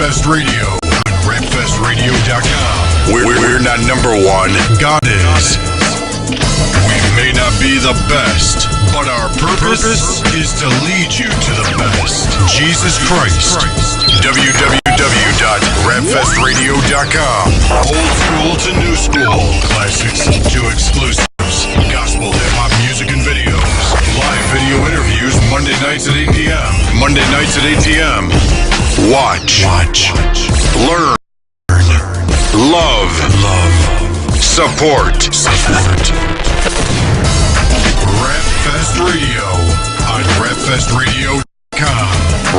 Rapfest Radio on rapfestradio.com. We're not number one, God is. We may not be the best, but our purpose is to lead you to the best. Jesus Christ. www.rapfestradio.com. Old school to new school. Classics to exclusives. Gospel hip-hop music and videos. Live video interviews Monday nights at 8 p.m. Monday nights at 8 p.m. Watch. Learn. Love. Support. Rapfest Radio on rapfestradio.com.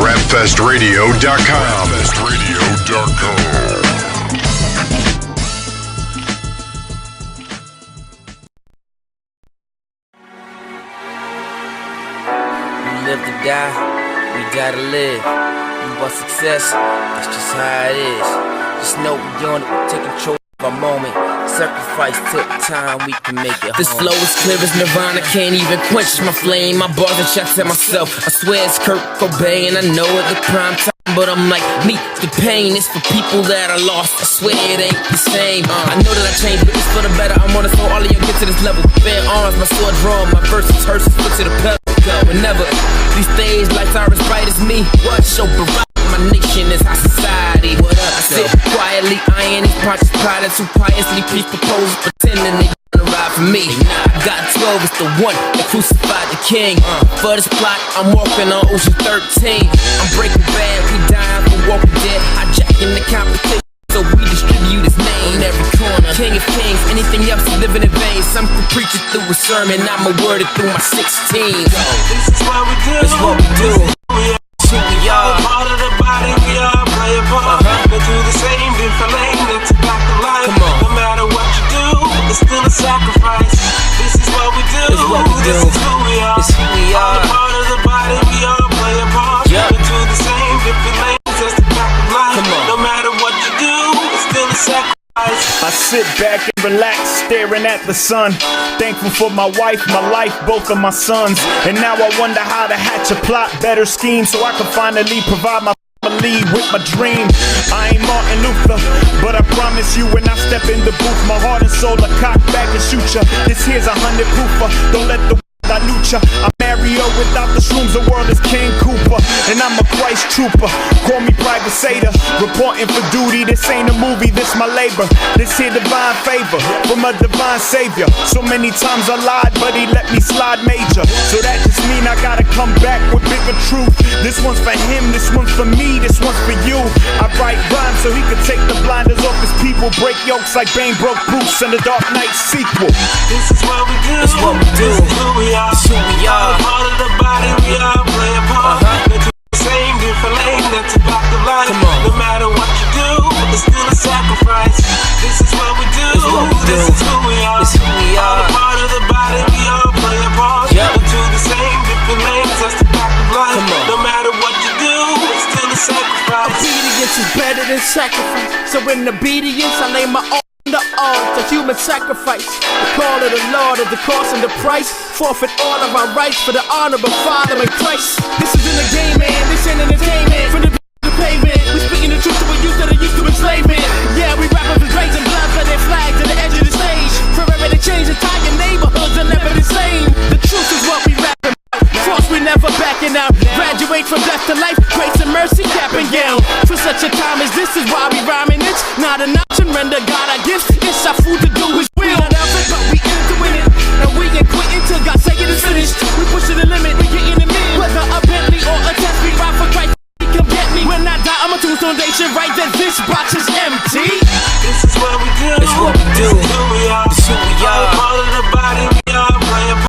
Rapfestradio.com. Rapfestradio.com. Live to die, we gotta live. We want success, that's just how it is. Just know we on it, we take control of our moment. Sacrifice took time, we can make it. This flow is clear as Nirvana, can't even quench my flame. My bars and shots at myself, I swear it's Kurt Cobain. I know it's the prime time, but I'm like me, the pain is for people that are lost. I swear it ain't the same. I know that I changed, but it's for the better. I'm on it, so all of you get to this level. Bare arms, my sword drawn, my verses hearses, foot to the pedal. Whenever these stage lights are as bright as me, what show Barack? My nation is high society. What up? I sit quietly, eyeing these conscious pilots who piously preach proposals, pretending they gonna ride for me. I got 12, it's the one that crucified the king. For this plot, I'm walking on Ocean 13. I'm Breaking Bad, we dying for Walking Dead. I jack in the competition, so we distribute his name in every corner. King of kings, anything else is living in vain. Some can preach it through a sermon, I'ma word it through my 16. This is what we do. This is what we do. Who we are. Part of the body, we all play a part. They do the same, different lane, it's about the life. Come on. No matter what you do, it's still a sacrifice. This is what we do. This is what we do. This is who we are. It's who we are. Part of the body, we all play a part. Yeah. They do the same, different lanes, that's about the life. Come on. No matter what you do, it's still a sacrifice. I sit back and relax, staring at the sun. Thankful for my wife, my life, both of my sons. And now I wonder how to hatch a plot, better scheme, so I can finally provide my family with my dream. I ain't Martin Luther, but I promise you when I step in the booth, my heart and soul are cocked back and shoot ya. This here's 100 proofer, don't let the dilute ya. I'm Mario without the shrooms, the world is King Cooper. And I'm a Christ trooper, call me Private Sater. Reporting for duty, this ain't a movie, this my labor. This here divine favor from a divine savior. So many times I lied, but he let me slide major. So that just mean I gotta come back with bigger truth. This one's for him, this one's for me, this one's for you. I write rhymes so he could take the blinders off his people. Break yokes like Bane broke Bruce in the Dark Knight sequel. This is what we do. This is what we do. This is who we are. It's who we are. Part of the body, we all play a part. They do the same, different lane, that's about the life. Come on. No matter what you do, it's still a sacrifice. This is what we do. This is what we do. This is who we are. It's who we are. Part of the body, we all play a part. Yep. They do the same, different lanes, that's about the life. Come on. No matter what you do, it's still a sacrifice. Obedience is better than sacrifice. So in obedience, I lay my all on the altar, human sacrifice. The call of the Lord of the cost and the price. Forfeit all of our rights for the honor of Father in Christ. This is in the game, man. This ain't entertainment. From the pavement, we speaking the truth to a youth that are used to enslavement. Yeah, we rappers with raising blood for their flags at the edge of the stage. Forever they change entire neighborhoods are never the same. The truth is what we rapping about. Cross we never backing out. Graduate from death to life, grace and mercy cap and gown. For such a time as this is why we rhyming. It's not an option, render God our gifts. It's our food to do His will. Not out it, but we in it to win it. And we ain't quitting till God say it is finished. We pushing the limit, we getting the in. Whether a Bentley or a test, we ride for Christ. Come get me. When I die, I'm a tombstone. They should write that this box is empty. This is what we do. This is what we do. This is who we are. This is who we are. Part of the body, we all play a part.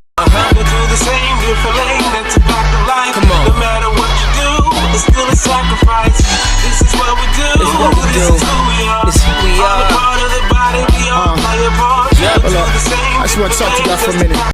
They do the same, different lane, that's about the life. Come on. No matter what you do, it's still a sacrifice. This is what we do. This is what we do. This is who we are. This is who we are. Part of the body, we all play a part. Yep. They do the same, I just want to talk to y'all for a minute. Come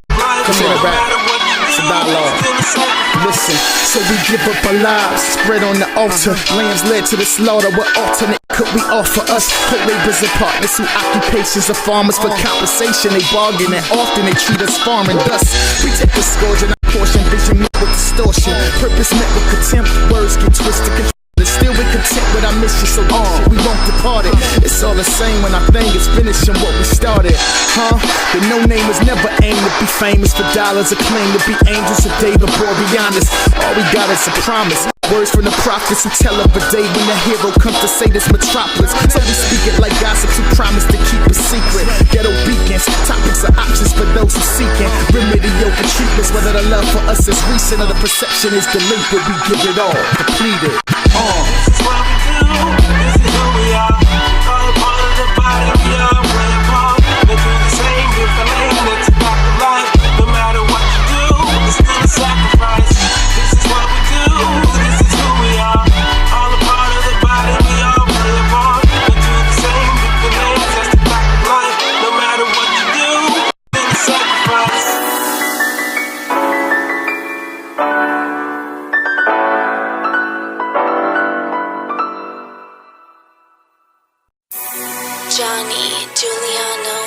no on, matter what you It's a do, dialogue. it's still a sacrifice. Listen, so we give up our lives, spread on the altar. Lambs led to the slaughter. What alternate could we offer us? Co-laborers and partners who occupations are farmers. For compensation they bargain, and often they treat us foreign. Thus, we take the scourge and our portion. Vision met with distortion, purpose met with contempt. Words get twisted, but still we content with our mission. delicious, so we won't depart it. It's all the same when our thing is finishing what we started. The no namers never aim to be famous for dollars or claim to be angels of David Boreanaz. All we got is a promise. Words from the prophets who tell of a day when the hero comes to say this metropolis. So we speak it like gossips who promise to keep a secret. Ghetto beacons, topics are options for those who seeking remedial treatments. Whether the love for us is recent or the perception is delinquent, we give it all, completed. This is what we do, this is who we are. All a part of the body, we all play a part. Been through the same different lane, it's about the life. No matter what you do, it's still a sacrifice. This is what we do, this is who we are. All a part of the body, we all play a part. Been through the same different lanes, that's the fact of life. No matter what you do, it's still a sacrifice. Johnny Giuliano.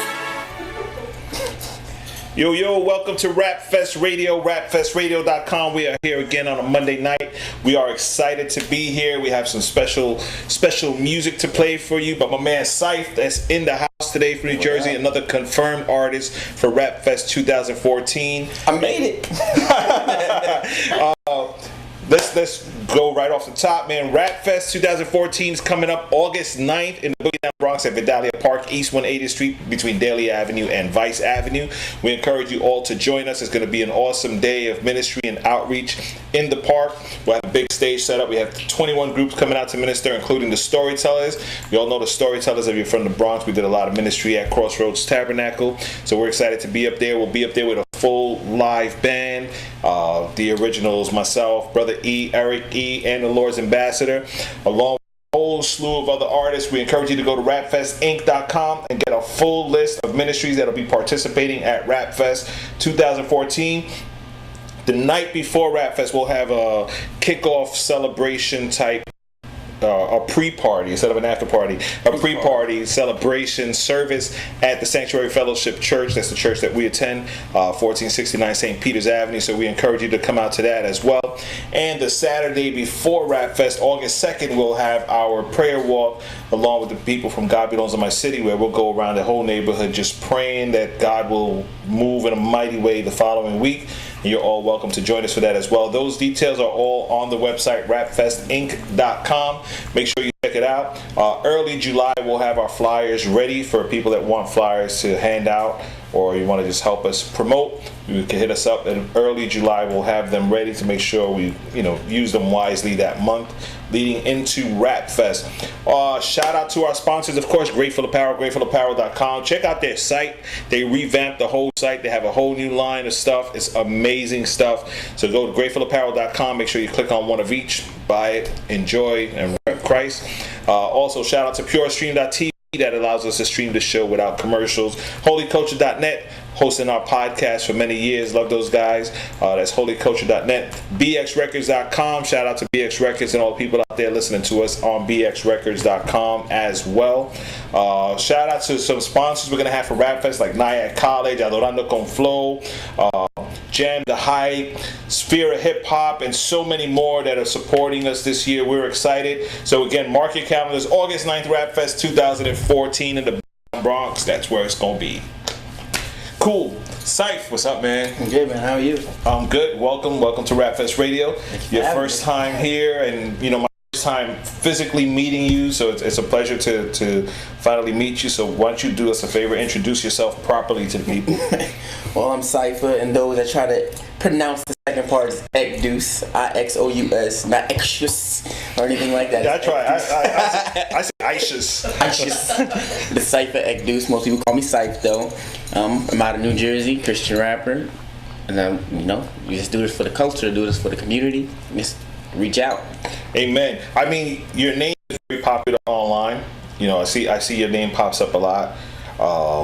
Yo, welcome to Rap Fest Radio, rapfestradio.com. We are here again on a Monday night. We are excited to be here. We have some special music to play for you. But my man Cypha, that's in the house today from New Jersey, another confirmed artist for Rap Fest 2014. I made it. Let's go right off the top, man. Rap Fest 2014 is coming up August 9th in the Boogie Down Bronx at Vidalia Park, East 180th Street, between Daly Avenue and Vice Avenue. We encourage you all to join us. It's going to be an awesome day of ministry and outreach in the park. We'll have a big stage set up. We have 21 groups coming out to minister, including the Storytellers. You all know the Storytellers. If you're from the Bronx, we did a lot of ministry at Crossroads Tabernacle. So we're excited to be up there. We'll be up there with a full live band. The originals, myself, Brother E, Eric E, and the Lord's Ambassador, along with a whole slew of other artists. We encourage you to go to rapfestinc.com and get a full list of ministries that will be participating at Rap Fest 2014. The night before Rap Fest, we'll have a kickoff celebration type, a pre-party instead of an after-party, a pre-party celebration service at the Sanctuary Fellowship Church. That's the church that we attend, 1469 St. Peter's Avenue. So we encourage you to come out to that as well. And the Saturday before Rap Fest, August 2nd, we'll have our prayer walk along with the people from God Belongs in My City, where we'll go around the whole neighborhood just praying that God will move in a mighty way the following week. And you're all welcome to join us for that as well. Those details are all on the website, rapfestinc.com. Make sure you check it out. Early July, we'll have our flyers ready for people that want flyers to hand out, or you want to just help us promote. You can hit us up in early July. We'll have them ready to make sure we, use them wisely that month leading into Rap Fest. Shout out to our sponsors, of course, Grateful Apparel, gratefulapparel.com. Check out their site. They revamped the whole site. They have a whole new line of stuff. It's amazing stuff. So go to gratefulapparel.com. Make sure you click on one of each. Buy it, enjoy, and rep Christ. Also, shout out to PureStream.tv. That allows us to stream the show without commercials. HolyCulture.net, hosting our podcast for many years. Love those guys. That's HolyCulture.net. BXRecords.com. Shout out to BX Records and all the people out there listening to us on BXRecords.com as well. Shout out to some sponsors we're going to have for Rap Fest, like Nyack College, Adorando Con Flow, Jam the Hype, Sphere of Hip Hop, and so many more that are supporting us this year. We're excited. So again, mark your calendars. August 9th, Rap Fest 2014 in the Bronx. That's where it's going to be. Cool. Cypha, what's up, man? I'm good, man. How are you? I'm good. Welcome to Rap Fest Radio. Your first time here, and my first time physically meeting you, so it's a pleasure to finally meet you. So why don't you do us a favor, introduce yourself properly to the people. Well, I'm Cypha, and those that try to pronounce the second part is Ekdous, IXOUS, not Exus or anything like that. Yeah, I try. I say Ishus. The Cypha Ekdous. Most people call me Cypha, though. I'm out of New Jersey, Christian rapper, and you just do this for the culture, do this for the community. Just reach out. Amen. I mean, your name is very popular online. I see your name pops up a lot.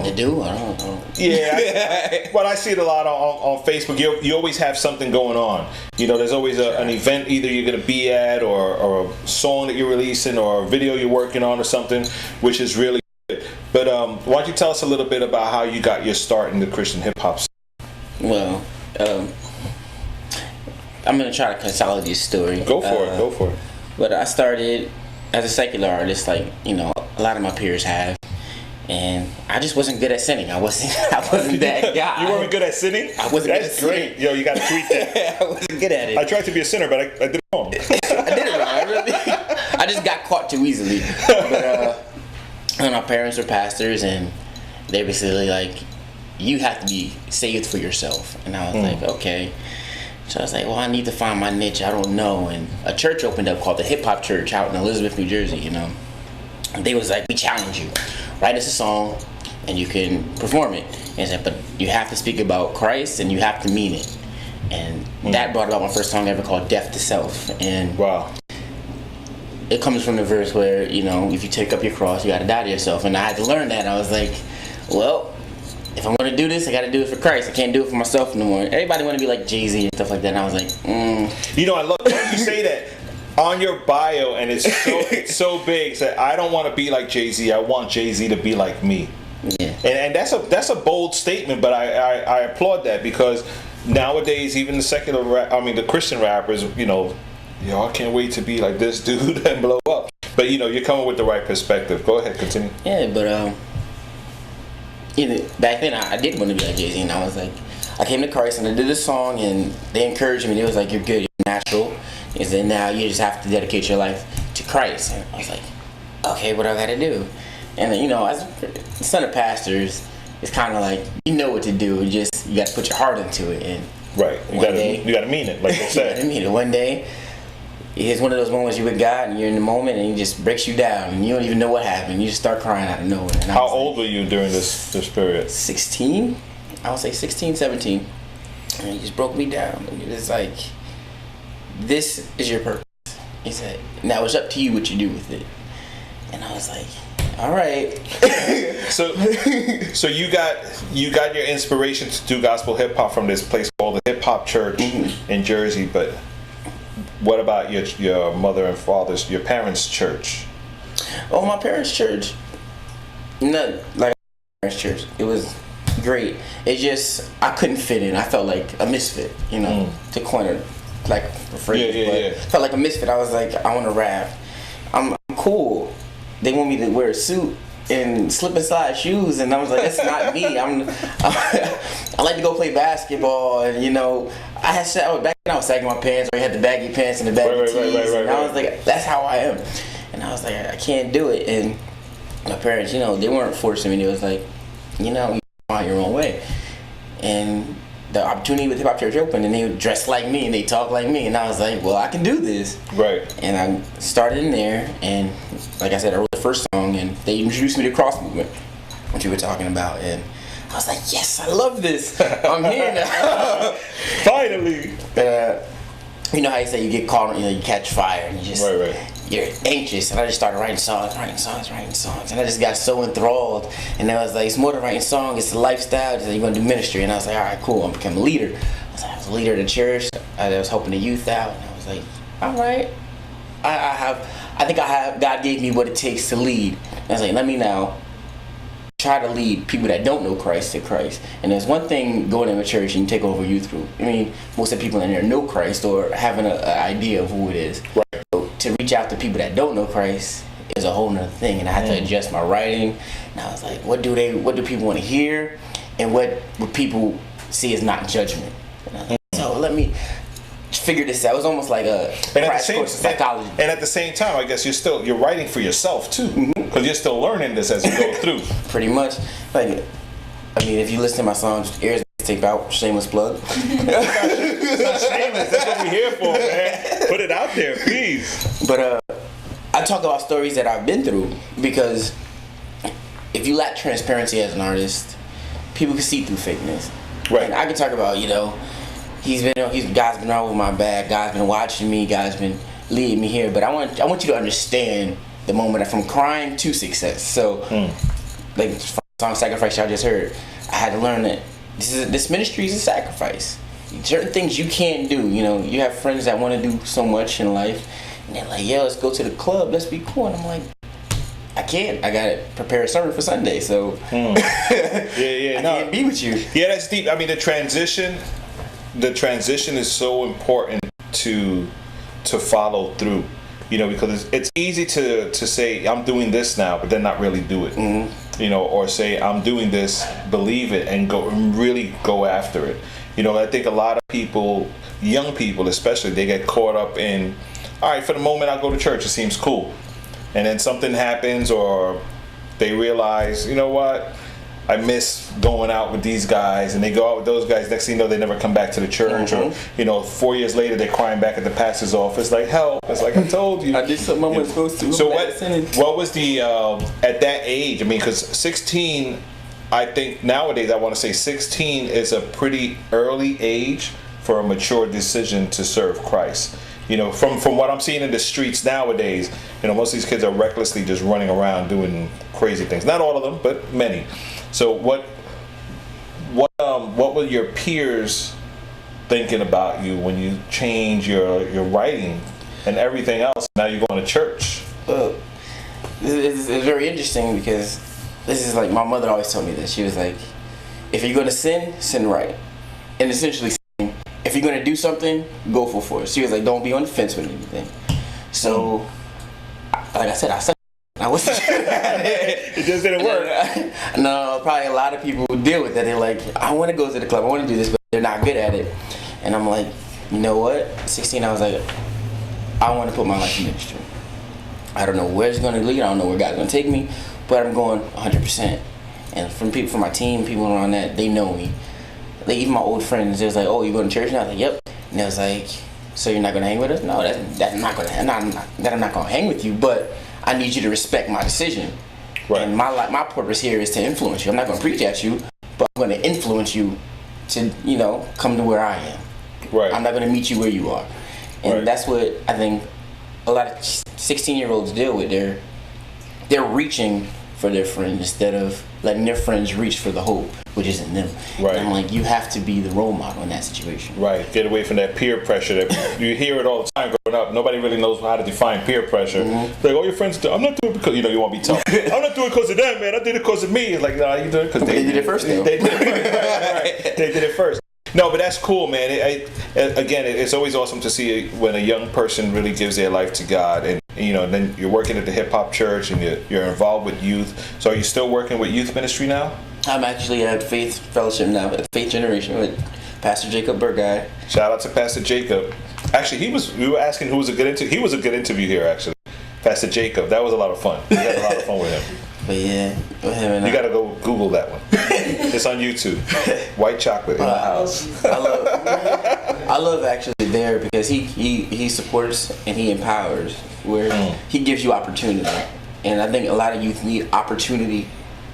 You do? I don't know. Yeah, but I see it a lot on Facebook. You always have something going on. There's always an event either you're going to be at, or a song that you're releasing, or a video you're working on, or something, which is really good. But why don't you tell us a little bit about how you got your start in the Christian hip hop scene? Well, I'm going to try to consolidate this story. Go for it. But I started as a secular artist, like, you know, a lot of my peers have, and I just wasn't good at singing. I wasn't that guy. You weren't good at singing? I wasn't good at That's great. singing. Yo, you got to tweet that. I wasn't good at it. I tried to be a sinner, but I did it wrong. I did it wrong. I just got caught too easily. But and my parents were pastors, and they basically like, you have to be saved for yourself. And I was like, okay. So I was like, well, I need to find my niche. I don't know. And a church opened up called the Hip Hop Church out in Elizabeth, New Jersey. You know, and they was like, we challenge you. Write us a song, and you can perform it. And it's like, but you have to speak about Christ, and you have to mean it. And that brought about my first song ever called Death to Self. And wow. It comes from the verse where, you know, if you take up your cross, you got to die to yourself. And I had to learn that. I was like, well, if I'm going to do this, I got to do it for Christ. I can't do it for myself no more. Everybody want to be like Jay-Z and stuff like that. And I was like, You know, I love when you say that on your bio, and it's so big. It's that I don't want to be like Jay-Z. I want Jay-Z to be like me. yeah. And that's a bold statement, but I applaud that, because nowadays even the the Christian rappers, you know, I can't wait to be like this dude and blow up. But you know, you're coming with the right perspective. Go ahead, continue. Yeah, but back then I did want to be like Jay-Z, and I was like, I came to Christ and I did this song, and they encouraged me. They was like, you're good, you're natural. And then now you just have to dedicate your life to Christ. And I was like, okay, what do I got to do? And then, you know, as the son of pastors, it's kind of like, you know what to do. You got to put your heart into it. And right, you got to mean it, like they said. You got to mean it. One day, it's one of those moments you're with God and you're in the moment and he just breaks you down and you don't even know what happened. You just start crying out of nowhere. And how old were you during this period? 16. I would say 16, 17. And he just broke me down. And it was like, this is your purpose. He said, now it's up to you what you do with it. And I was like, all right. So you got your inspiration to do gospel hip hop from this place called the Hip Hop Church in Jersey, but what about your mother and father's, your parents' church? Oh, my parents' church, not like my parents' church. It was great. It just, I couldn't fit in. I felt like a misfit, you know, to coin it like a phrase. Yeah. Felt like a misfit. I was like, I want to rap. I'm cool. They want me to wear a suit and slip and slide shoes, and I was like, that's not me. I like to go play basketball, and you know, back then I was sagging my pants, or I had the baggy pants and the baggy tees, and I was like, that's how I am. And I was like, I can't do it. And my parents, you know, they weren't forcing me. They was like, you know, you find your own way. And the opportunity with Hip Hop Church opened, and they dressed like me and they talked like me, and I was like, well, I can do this. Right. And I started in there, and like I said, I wrote the first song, and they introduced me to cross movement, which you were talking about, and I was like, yes, I love this. I'm here now. Finally. You know how you say you get caught, you know, you catch fire, and you just you're anxious, and I just started writing songs, and I just got so enthralled, and I was like, it's more than writing songs, it's a lifestyle. It's like, you're gonna do ministry, and I was like, all right, cool, I'm becoming a leader. I was a leader of the church. I was helping the youth out, and I was like, all right, I think God gave me what it takes to lead. And I was like, let me now try to lead people that don't know Christ to Christ. And there's one thing going in a church and you take over a youth group. I mean, most of the people in there know Christ or having an idea of who it is. Right. So to reach out to people that don't know Christ is a whole nother thing. And I had to adjust my writing. And I was like, what do people want to hear? And what people see as not judgment? So let me figure this out. It was almost like a crash course of psychology. And at the same time, I guess you're writing for yourself too, because you're still learning this as you go through. Pretty much. Like, I mean, if you listen to my songs, ears tape out, shameless plug. It's not shameless. That's what we're here for, man. Put it out there, please. But I talk about stories that I've been through, because if you lack transparency as an artist, people can see through fakeness. Right. And I can talk about, you know, God's been all over my back. God's been watching me. God's been leading me here. But I want you to understand the moment from crime to success. So, like the song "Sacrifice" y'all just heard, I had to learn that this ministry is a sacrifice. Certain things you can't do. You know, you have friends that want to do so much in life, and they're like, "Yeah, let's go to the club. Let's be cool." And I'm like, I can't. I gotta prepare a sermon for Sunday. So, I can't be with you. Yeah, that's deep. I mean, the transition is so important to follow through, because it's easy to say I'm doing this now, but then not really do it. Or say I'm doing this, believe it, and really go after it. I think a lot of people, young people especially, they get caught up in, all right, for the moment I'll go to church, it seems cool, and then something happens, or they realize, you know what, I miss going out with these guys, and they go out with those guys. Next thing you know, they never come back to the church, or 4 years later, they're crying back at the pastor's office, like, help! It's like, I told you, I did something I wasn't supposed to. So what was the at that age? I mean, because 16, I think nowadays I want to say 16 is a pretty early age for a mature decision to serve Christ. From what I'm seeing in the streets nowadays, most of these kids are recklessly just running around doing crazy things. Not all of them, but many. So what were your peers thinking about you when you change your writing and everything else? Now you're going to church. Well, it's very interesting because this is like my mother always told me this. She was like, if you're going to sin right. And essentially, if you're going to do something, go full force. She was like, don't be on the fence with anything. So, like I said, I wasn't sure. It just didn't work. No, probably a lot of people deal with that. They're like, I want to go to the club, I want to do this, but they're not good at it. And I'm like, you know what? 16, I was like, I want to put my life in ministry. I don't know where it's going to lead. I don't know where God's going to take me, but I'm going 100%. And from people from my team, people around that, they know me. Like, even my old friends, they was like, oh, you going to church now? I was like, yep. And they was like, so you're not going to hang with us? No, that's not going to. I'm not going to hang with you, but I need you to respect my decision. Right. And my purpose here is to influence you. I'm not going to preach at you, but I'm going to influence you to, come to where I am. Right. I'm not going to meet you where you are. And that's what I think a lot of 16-year-olds deal with. They're reaching for their friends instead of letting their friends reach for the hope, which is in them. Right. And I'm like, you have to be the role model in that situation. Right. Get away from that peer pressure that you hear it all the time growing up. Nobody really knows how to define peer pressure. Like, all your friends do. I'm not doing it because you want to be tough. I'm not doing it because of them, man. I did it because of me. It's like, nah, you did it because they did it first. Though. They did it first. Right. They did it first. No, but that's cool, man. Again, it's always awesome to see when a young person really gives their life to God, and then you're working at the hip hop church, and you're involved with youth. So, are you still working with youth ministry now? I'm actually at Faith Fellowship now, at Faith Generation with Pastor Jacob Bert guy. Shout out to Pastor Jacob. Actually, we were asking who was a good interview. He was a good interview here, actually. Pastor Jacob. That was a lot of fun. We had a lot of fun with him. But yeah, you gotta go Google that one. It's on YouTube. White chocolate in the house. I love actually there because he supports and he empowers, where he gives you opportunity, and I think a lot of youth need opportunity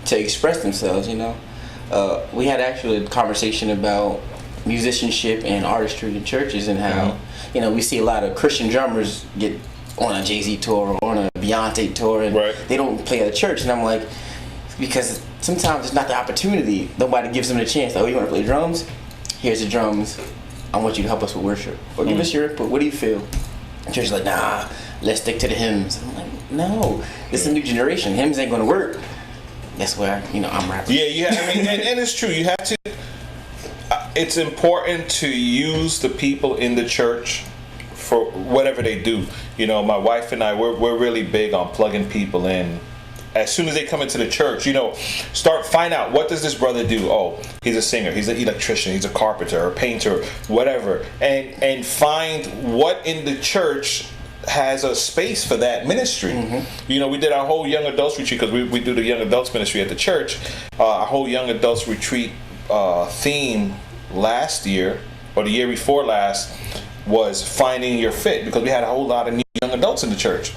to express themselves. We had actually a conversation about musicianship and artistry in churches, and how we see a lot of Christian drummers get on a Jay-Z tour or on a Beyonce tour, and they don't play at a church. And I'm like, because sometimes it's not the opportunity. Nobody gives them the chance. Like, oh, you want to play drums? Here's the drums. I want you to help us with worship. Or give us your input. What do you feel? And church is like, nah, let's stick to the hymns. I'm like, no, this is a new generation. Hymns ain't gonna work. That's where I'm rapping. Yeah. I mean, and it's true. You have to. It's important to use the people in the church for whatever they do. My wife and I, we're really big on plugging people in. As soon as they come into the church, find out, what does this brother do? Oh, he's a singer, he's an electrician, he's a carpenter, a painter, whatever. And find what in the church has a space for that ministry. We did our whole young adults retreat, because we do the young adults ministry at the church. Our whole young adults retreat theme last year, or the year before last, was finding your fit, because we had a whole lot of new young adults in the church.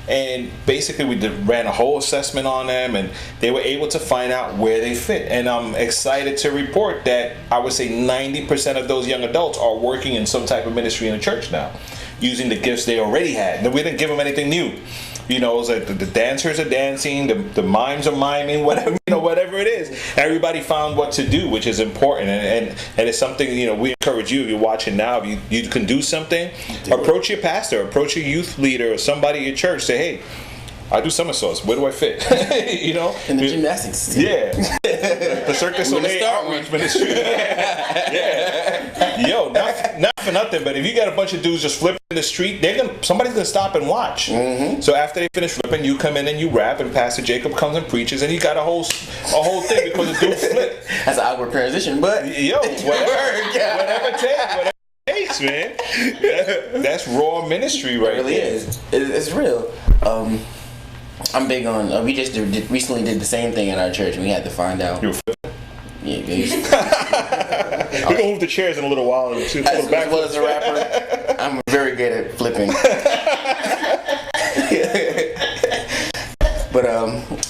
And basically we ran a whole assessment on them, and they were able to find out where they fit. And I'm excited to report that I would say 90% of those young adults are working in some type of ministry in the church now, using the gifts they already had. We didn't give them anything new. It's like the dancers are dancing, the mimes are miming, whatever it is. Everybody found what to do, which is important, and it's something we encourage you. If you're watching now, if you can do something, approach your pastor, approach your youth leader, or somebody at your church. Say, hey, I do somersaults. Where do I fit? In the gymnastics. Yeah. The Cirque du Soleil outreach ministry. Yeah. Yo, Not for nothing, but if you got a bunch of dudes just flipping in the street, somebody's gonna stop and watch. So after they finish flipping, you come in and you rap, and Pastor Jacob comes and preaches, and you got a whole thing because the dude flipped. That's an awkward transition, but whatever it takes, man. That's raw ministry, right? It really is. It's real. I'm big on. We just recently did the same thing at our church, and we had to find out. You were flipping? Yeah, We're gonna move the chairs in a little while. As well as a rapper, I'm very good at flipping. But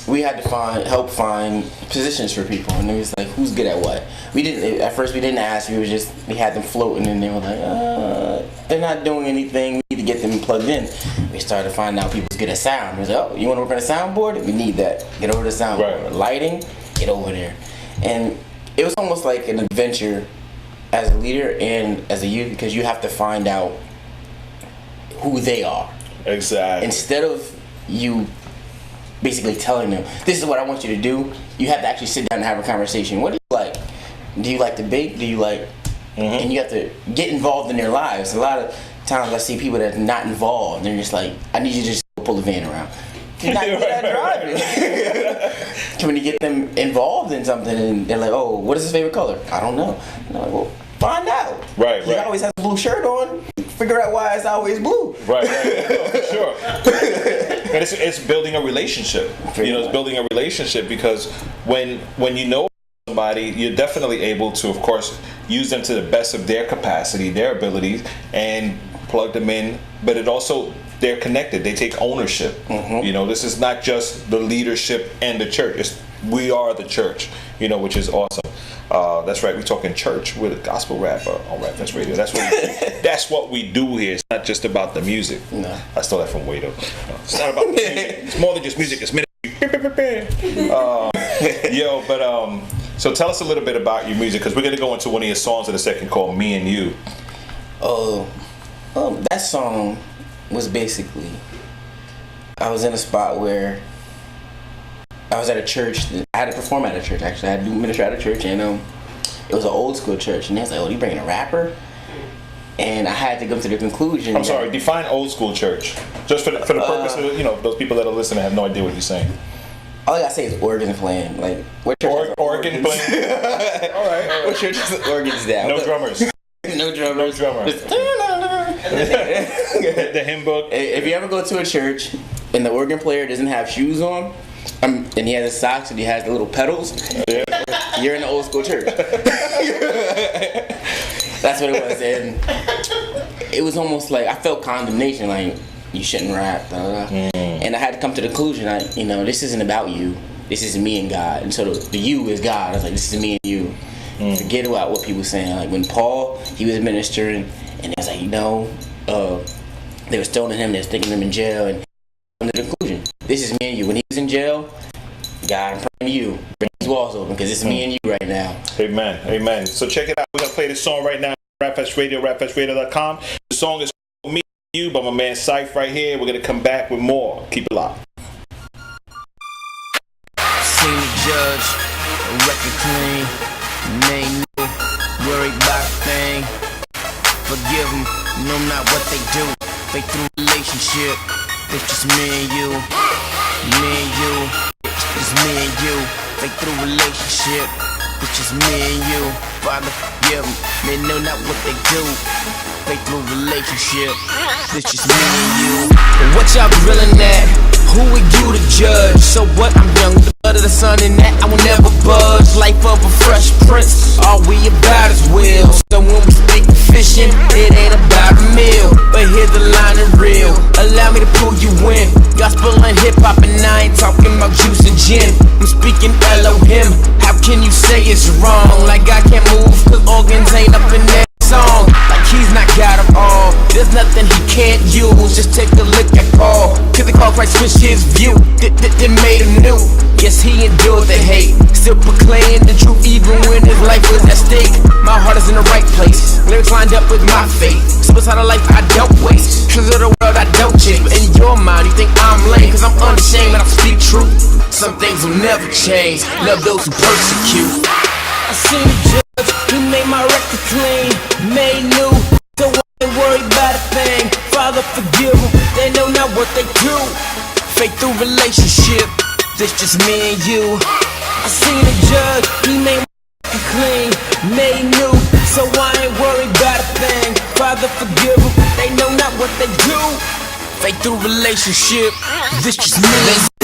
we had to help find positions for people, and it was like, who's good at what? At first we didn't ask. We had them floating, and they were like, they're not doing anything. We need to get them plugged in. We started to find out people's good at sound. We was like, oh, you want to work on a soundboard? We need that. Get over the soundboard. Right. Lighting, get over there. And it was almost like an adventure as a leader and as a youth, because you have to find out who they are. Exactly. Instead of you basically telling them, this is what I want you to do, you have to actually sit down and have a conversation. What do you like? Do you like to bake? Do you like... And you have to get involved in their lives. A lot of times I see people that are not involved. They're just like, I need you to just pull the van around. You're not good at driving. When you get them involved in something and they're like, oh, what is his favorite color? I don't know. And I'm like, well, find out. Right. He always has a blue shirt on. Figure out why it's always blue. Right. No, for sure. And it's building a relationship. It's building a relationship, because when you know somebody, you're definitely able to, of course, use them to the best of their capacity, their abilities, and plug them in. But it also, they're connected. They take ownership. This is not just the leadership and the church. We are the church, which is awesome. That's right. We're talking church with a gospel rapper on Rap Fest Radio. That's what we do here. It's not just about the music. No. I stole that from Wado. No, it's not about the music. It's more than just music. It's ministry. So tell us a little bit about your music, because we're gonna go into one of your songs in a second called "Me and You." That song was basically, I was in a spot where I was at a church. I had to perform at a church, actually. I had to do ministry at a church, and it was an old school church. And they was like, oh, you bringing a rapper? And I had to come to the conclusion. I'm sorry, define old school church. Just for the purpose of, those people that are listening have no idea what you're saying. All I gotta say is organs playing. Like, what church organ playing? All right. What church is organs down? No drummers. No drummers. The hymn book. If you ever go to a church and the organ player doesn't have shoes on, and he has his socks and he has the little pedals, you're in the old school church. That's what it was. And it was almost like I felt condemnation, like, you shouldn't rap, and I had to come to the conclusion, this isn't about you. This is me and God. And so the you is God. I was like, this is me and you. Forget about what people were saying. Like when Paul, he was ministering, and it was like, they were stoning him, they were sticking him in jail, and come to the conclusion, this is me and you. When he was in jail, God, I'm praying to you, bring these walls open, because it's me and you right now. Amen. So check it out. We're gonna play this song right now. Rapfest Radio, rapfestradio.com. The song is called "Me and You" by my man Cypha right here. We're gonna come back with more. Keep it locked. Seen the judge, record clean, they knew, worried about a thing. Forgive them, know not what they do. They through relationship, it's just me and you, it's just me and you. They through relationship, it's just me and you. Father, forgive them, they know not what they do. They through relationship, it's just me and you. What y'all drilling at? Who are you to judge? So what? I'm young, the blood of the sun, and that I will never budge. Life of a fresh prince, all we about is will. So when we speak fishing, it ain't about a meal, but here's the line and real. Allow me to pull you in. Gospel and hip hop, and I ain't talking about juice and gin. I'm speaking Elohim. How can you say it's wrong? Like I can't move, cause organs ain't up in that song. Like he's not got them all. There's nothing he can't use. Just take a look at Paul. Cause they call Christ switch his view. That made him new. Yes, he endured the hate. Still proclaiming the truth even when his life was at stake. My heart is in the right place. Lyrics lined up with my faith. Suicidal life I don't waste. Truths of the world I don't chase. But in your mind you think I'm lame, cause I'm unashamed and I speak truth. Some things will never change. Love those who persecute. I seen the judge, he made my record clean. Made new, this just me and you. I seen the judge, he made my clean, made new, so I ain't worried about a thing. Father forgive them, they know not what they do. Fake through relationship, this just me.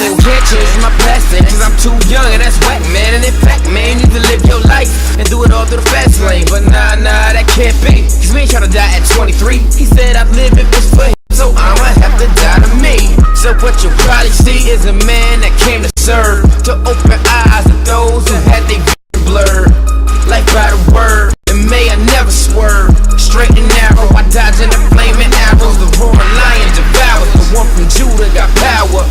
They can't change my past thing, cause I'm too young and that's whack, man. And in fact, man, you need to live your life and do it all through the fast lane. But nah, that can't be, cause we ain't tryna die at 23. He said I'd live if it's for him, so I'ma have to die to me. So what you probably see is a man that came to serve, to open eyes of those who had their vision blurred. Life by the word, and may I never swerve. Straight and narrow, I dodge in the flaming arrows. The roaring lion devours, the one from Judah got power.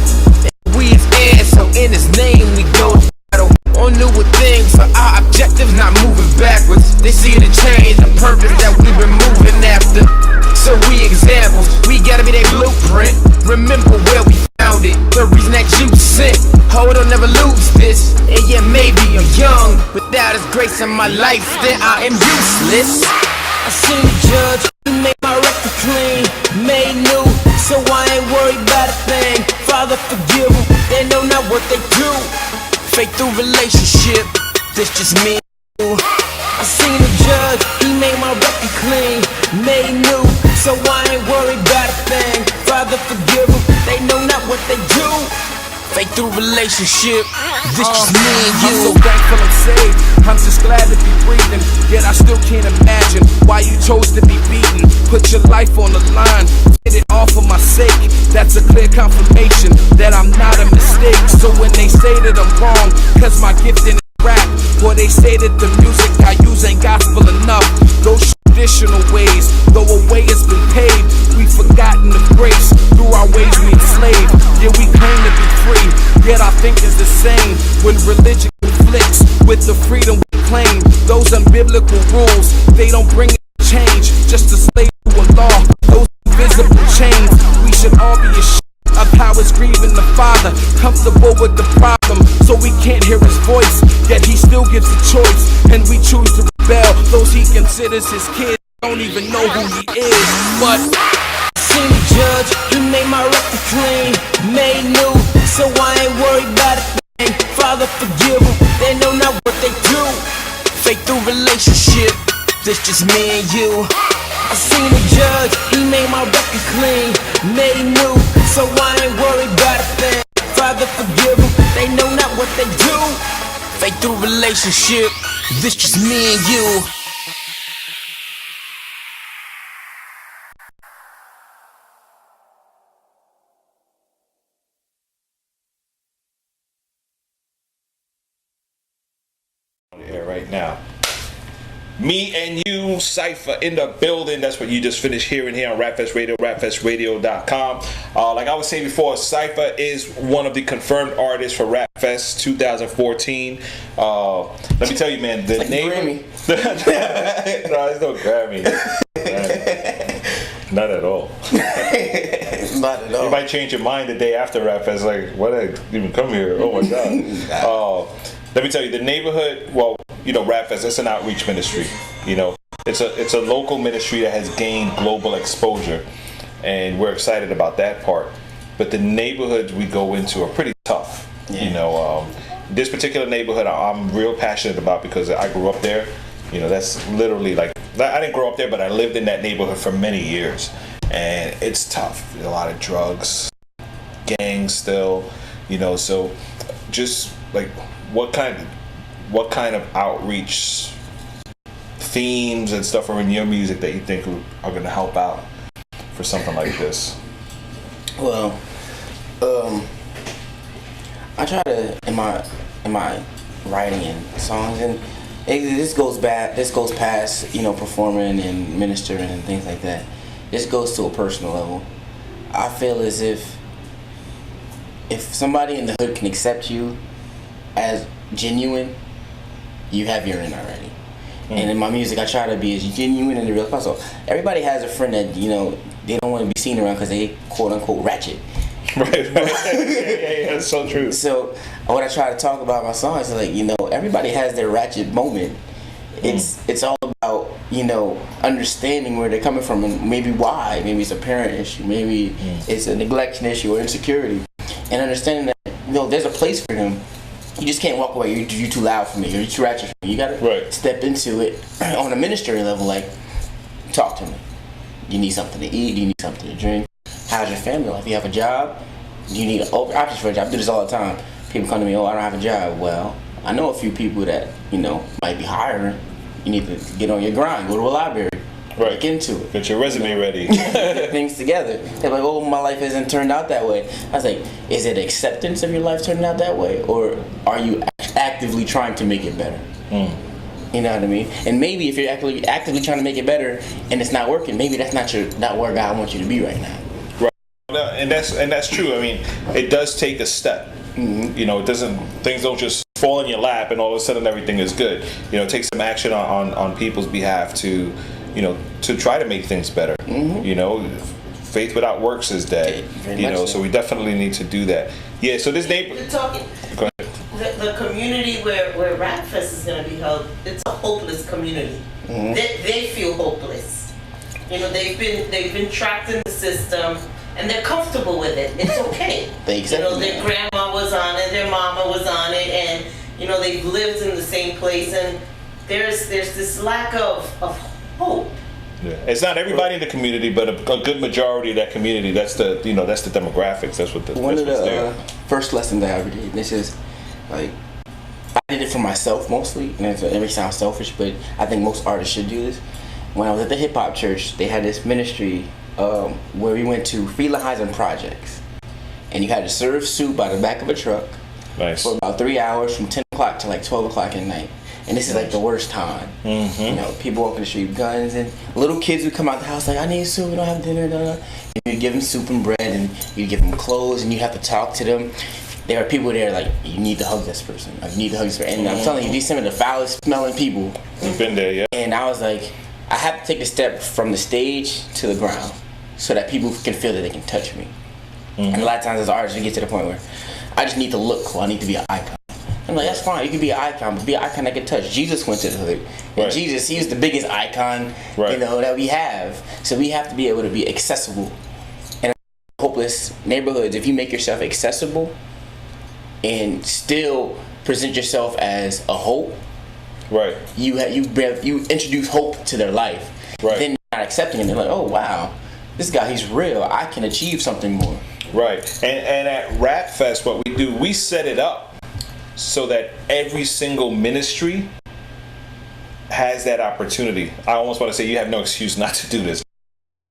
And we his heirs, so in his name we go to battle. On newer things, so our objective's not moving backwards. They see the change, the purpose that we've been moving after. So we examples, we gotta be their blueprint. Remember where we found it, the reason that you sent. Hold on, never lose this. And yeah, maybe I'm young, without his grace in my life, then I am useless. I seen the judge, he made my record clean, made new, so I ain't worried about a thing. Father forgive them, they know not what they do. Fake through relationship, this just me and you. I seen the judge, he made my record clean, made new, so I ain't worried about a thing. Father forgive them, they know not what they do. Fake through relationship, this just me and you. I'm so thankful I'm saved, I'm just glad to be breathing. Yet I still can't imagine why you chose to be beaten. Put your life on the line, did it all for my sake. That's a clear confirmation that I'm not a mistake. So when they say that I'm wrong, cause my gifting is rap, or they say that the music I use ain't gospel enough, those traditional ways, though a way has been paved, we've forgotten the grace. Through our ways we enslaved, yeah we claim to be free, yet our thinking's the same. When religion conflicts with the freedom we claim, those unbiblical rules, they don't bring change, just a slave to a law. Those invisible chains, we should all be ashamed of how it's grieving the Father, comfortable with the problem, so we can't hear his voice, yet he still gives a choice, and we choose to rebel. Those he considers his kids don't even know who he is, but seen the judge, he made my record clean, made new, so I ain't worried about a thing. Father forgive them, they know not what they do. Fake through relationship, this just me and you. I seen the judge, he made my record clean, made new, so I ain't worried about a thing. Father forgive them, they know not what they do. Fake through relationship, this just me and you. Here right now. Me and you, Cypha, in the building. That's what you just finished hearing here on Rapfest Radio, rapfestradio.com. Like I was saying before, Cypha is one of the confirmed artists for Rapfest 2014. Let me tell you, man, the name. Grammy. No, there's no Grammy. Not at all. Not at all. You might change your mind the day after Rapfest. Like, why did I even come here? Oh my God. Let me tell you, the neighborhood, well, you know, Rapfest, it's an outreach ministry. You know, it's a local ministry that has gained global exposure, and we're excited about that part. But the neighborhoods we go into are pretty tough. Yeah. You know, this particular neighborhood I'm real passionate about because I grew up there. You know, that's literally like, I didn't grow up there, but I lived in that neighborhood for many years, and it's tough. There's a lot of drugs, gangs still, you know. So just like, what kind of outreach themes and stuff are in your music that you think are going to help out for something like this? Well, I try to in my writing and songs, and this goes past, you know, performing and ministering and things like that. This goes to a personal level. I feel as if somebody in the hood can accept you as genuine, you have your in already. And in my music, I try to be as genuine and real as possible. Everybody has a friend that, you know, they don't want to be seen around because they quote unquote ratchet. Right. Yeah, that's so true. So what I try to talk about in my songs is like, you know, everybody has their ratchet moment. It's all about, you know, understanding where they're coming from and maybe why. Maybe it's a parent issue, maybe it's a neglection issue or insecurity, and understanding that there's a place for him. You just can't walk away. You're too loud for me. You're too ratchet for me. You gotta step into it on a ministry level. Like, talk to me. You need something to eat. You need something to drink. How's your family life? You have a job? You need options for a job. I do this all the time. People come to me, I don't have a job. Well, I know a few people that, might be hiring. You need to get on your grind. Go to a library. Look into it. Get your resume ready. Get things together. They're like, my life hasn't turned out that way. I was like, is it acceptance of your life turning out that way? Or are you actively trying to make it better? You know what I mean? And maybe if you're actively trying to make it better and it's not working, maybe that's not where God wants you to be right now. Right. And that's true. I mean, it does take a step. Things don't just fall in your lap and all of a sudden everything is good. It takes some action on people's behalf to try to make things better. Faith without works is dead. So we definitely need to do that. Yeah. So this neighbor. Go ahead. The community where Rap Fest is going to be held, it's a hopeless community. They feel hopeless. They've been trapped in the system. And they're comfortable with it. It's okay. Their grandma was on it, their mama was on it, and they've lived in the same place. And there's this lack of hope. Yeah. It's not everybody in the community, but a good majority of that community. That's the that's the demographics. That's what one of the first lessons I ever did. This is like I did it for myself mostly, and it may sound selfish, but I think most artists should do this. When I was at the hip hop church, they had this ministry. Where we went to Feliheisen projects, and you had to serve soup out of the back of a truck for about 3 hours from 10 o'clock to like 12 o'clock at night. And this is like the worst time. People walking the street with guns, and little kids would come out the house like, I need soup, we don't have dinner. And you give them soup and bread, and you give them clothes, and you have to talk to them. There are people there like, you need to hug this person. You need to hug this person. And I'm telling you, these are some of the foulest smelling people. You've been there, yeah. And I was like, I have to take a step from the stage to the ground, so that people can feel that they can touch me. And a lot of times as artists, we get to the point where I just need to look cool. I need to be an icon. I'm like, that's fine. You can be an icon, but be an icon that can touch. Jesus went to the hood. And Jesus, he is the biggest icon, that we have. So we have to be able to be accessible. And hopeless neighborhoods, if you make yourself accessible and still present yourself as a hope, you introduce hope to their life. Then they're not accepting it. They're like, oh wow. This guy, he's real. I can achieve something more. Right. And at Rap Fest, what we do, we set it up so that every single ministry has that opportunity. I almost want to say you have no excuse not to do this.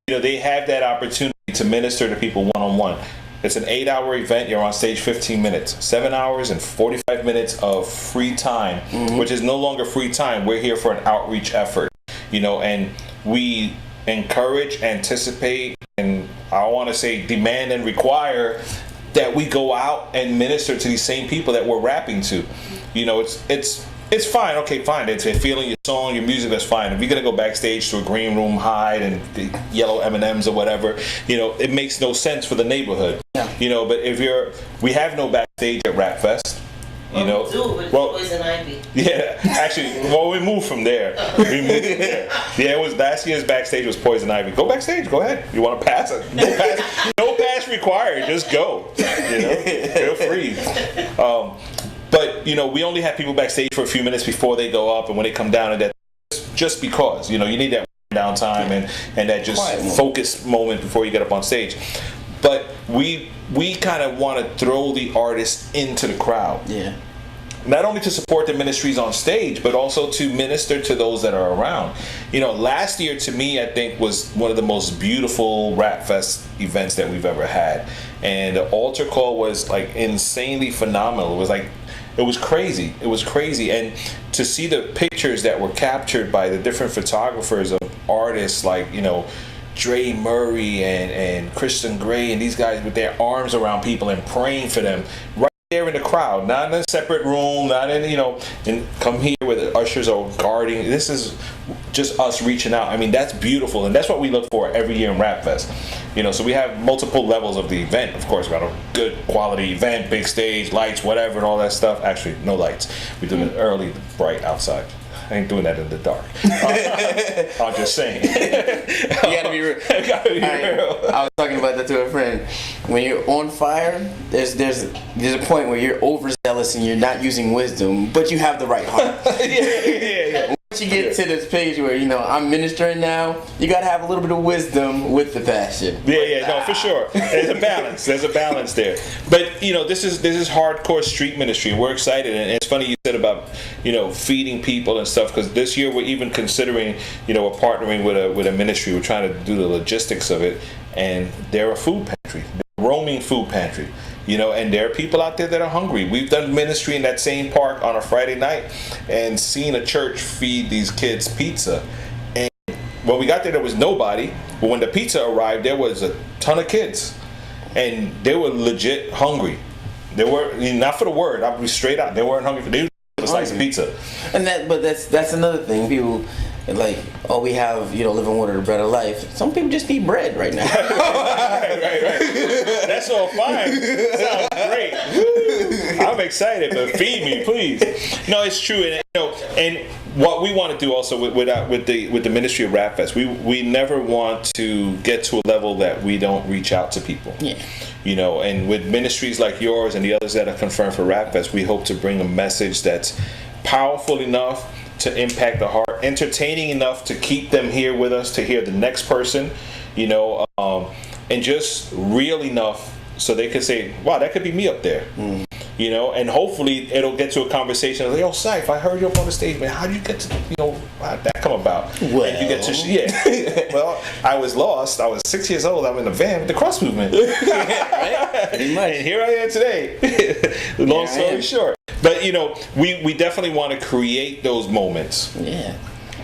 They have that opportunity to minister to people one-on-one. It's an 8-hour event. You're on stage 15 minutes. 7 hours and 45 minutes of free time, which is no longer free time. We're here for an outreach effort, and we encourage, anticipate, and I want to say demand and require that we go out and minister to these same people that we're rapping to. It's fine. Okay, fine. It's feeling your song, your music. That's fine. If you're gonna go backstage to a green room, hide and the yellow M&Ms or whatever, it makes no sense for the neighborhood. But we have no backstage at Rap Fest. We do with Poison Ivy. Yeah, actually, we moved from there. Yeah, it was last year's backstage was Poison Ivy. Go backstage, go ahead. You want to pass? No pass required. Just go. Feel free. But we only have people backstage for a few minutes before they go up, and when they come down, and that just because you need that down time and that just focus moment before you get up on stage. But we kind of want to throw the artists into the crowd. Yeah. Not only to support the ministries on stage, but also to minister to those that are around. Last year to me, I think was one of the most beautiful Rap Fest events that we've ever had. And the altar call was like insanely phenomenal. It was crazy. It was crazy. And to see the pictures that were captured by the different photographers of artists like, Dre Murray and Christian Grey and these guys with their arms around people and praying for them right there in the crowd, not in a separate room, not in, and come here where the ushers are guarding. This is just us reaching out. I mean, that's beautiful, and that's what we look for every year in Rap Fest. So we have multiple levels of the event. Of course, we got a good quality event, big stage, lights, whatever, and all that stuff. Actually, no lights. We do it early, bright outside. I ain't doing that in the dark. I'm just saying. You gotta be real. Gotta be real. I was talking about that to a friend. When you're on fire, there's a point where you're overzealous and you're not using wisdom, but you have the right heart. Yeah. Once you get to this page where I'm ministering now, you gotta have a little bit of wisdom with the passion. Yeah, no, for sure. There's a balance. There's a balance there. But this is hardcore street ministry. We're excited, and it's funny you said about feeding people and stuff, because this year we're even considering we're partnering with a ministry. We're trying to do the logistics of it, and they're a food pantry, they're a roaming food pantry. And there are people out there that are hungry. We've done ministry in that same park on a Friday night and seen a church feed these kids pizza. And when we got there was nobody. But when the pizza arrived, there was a ton of kids. And they were legit hungry. They were, not for the word, I'll be straight out. They weren't hungry. They were a slice of pizza. And that's another thing. People like, we have living water, the bread of life. Some people just need bread right now. right. That's all fine. Sounds great. Woo. I'm excited, but feed me, please. No, it's true, and what we want to do also with the ministry of Rap Fest, we never want to get to a level that we don't reach out to people. Yeah. And with ministries like yours and the others that are confirmed for Rap Fest, we hope to bring a message that's powerful enough to impact the heart, entertaining enough to keep them here with us, to hear the next person, and just real enough so they could say, wow, that could be me up there. And hopefully it'll get to a conversation like, yo, Cypha, I heard you up on the stage, man. How did you get to, how'd that come about? Well, and you get to, well, I was lost. I was 6 years old. I'm in a van with the cross movement. Right? Pretty much. And here I am today. Long story short. But, we definitely want to create those moments. Yeah.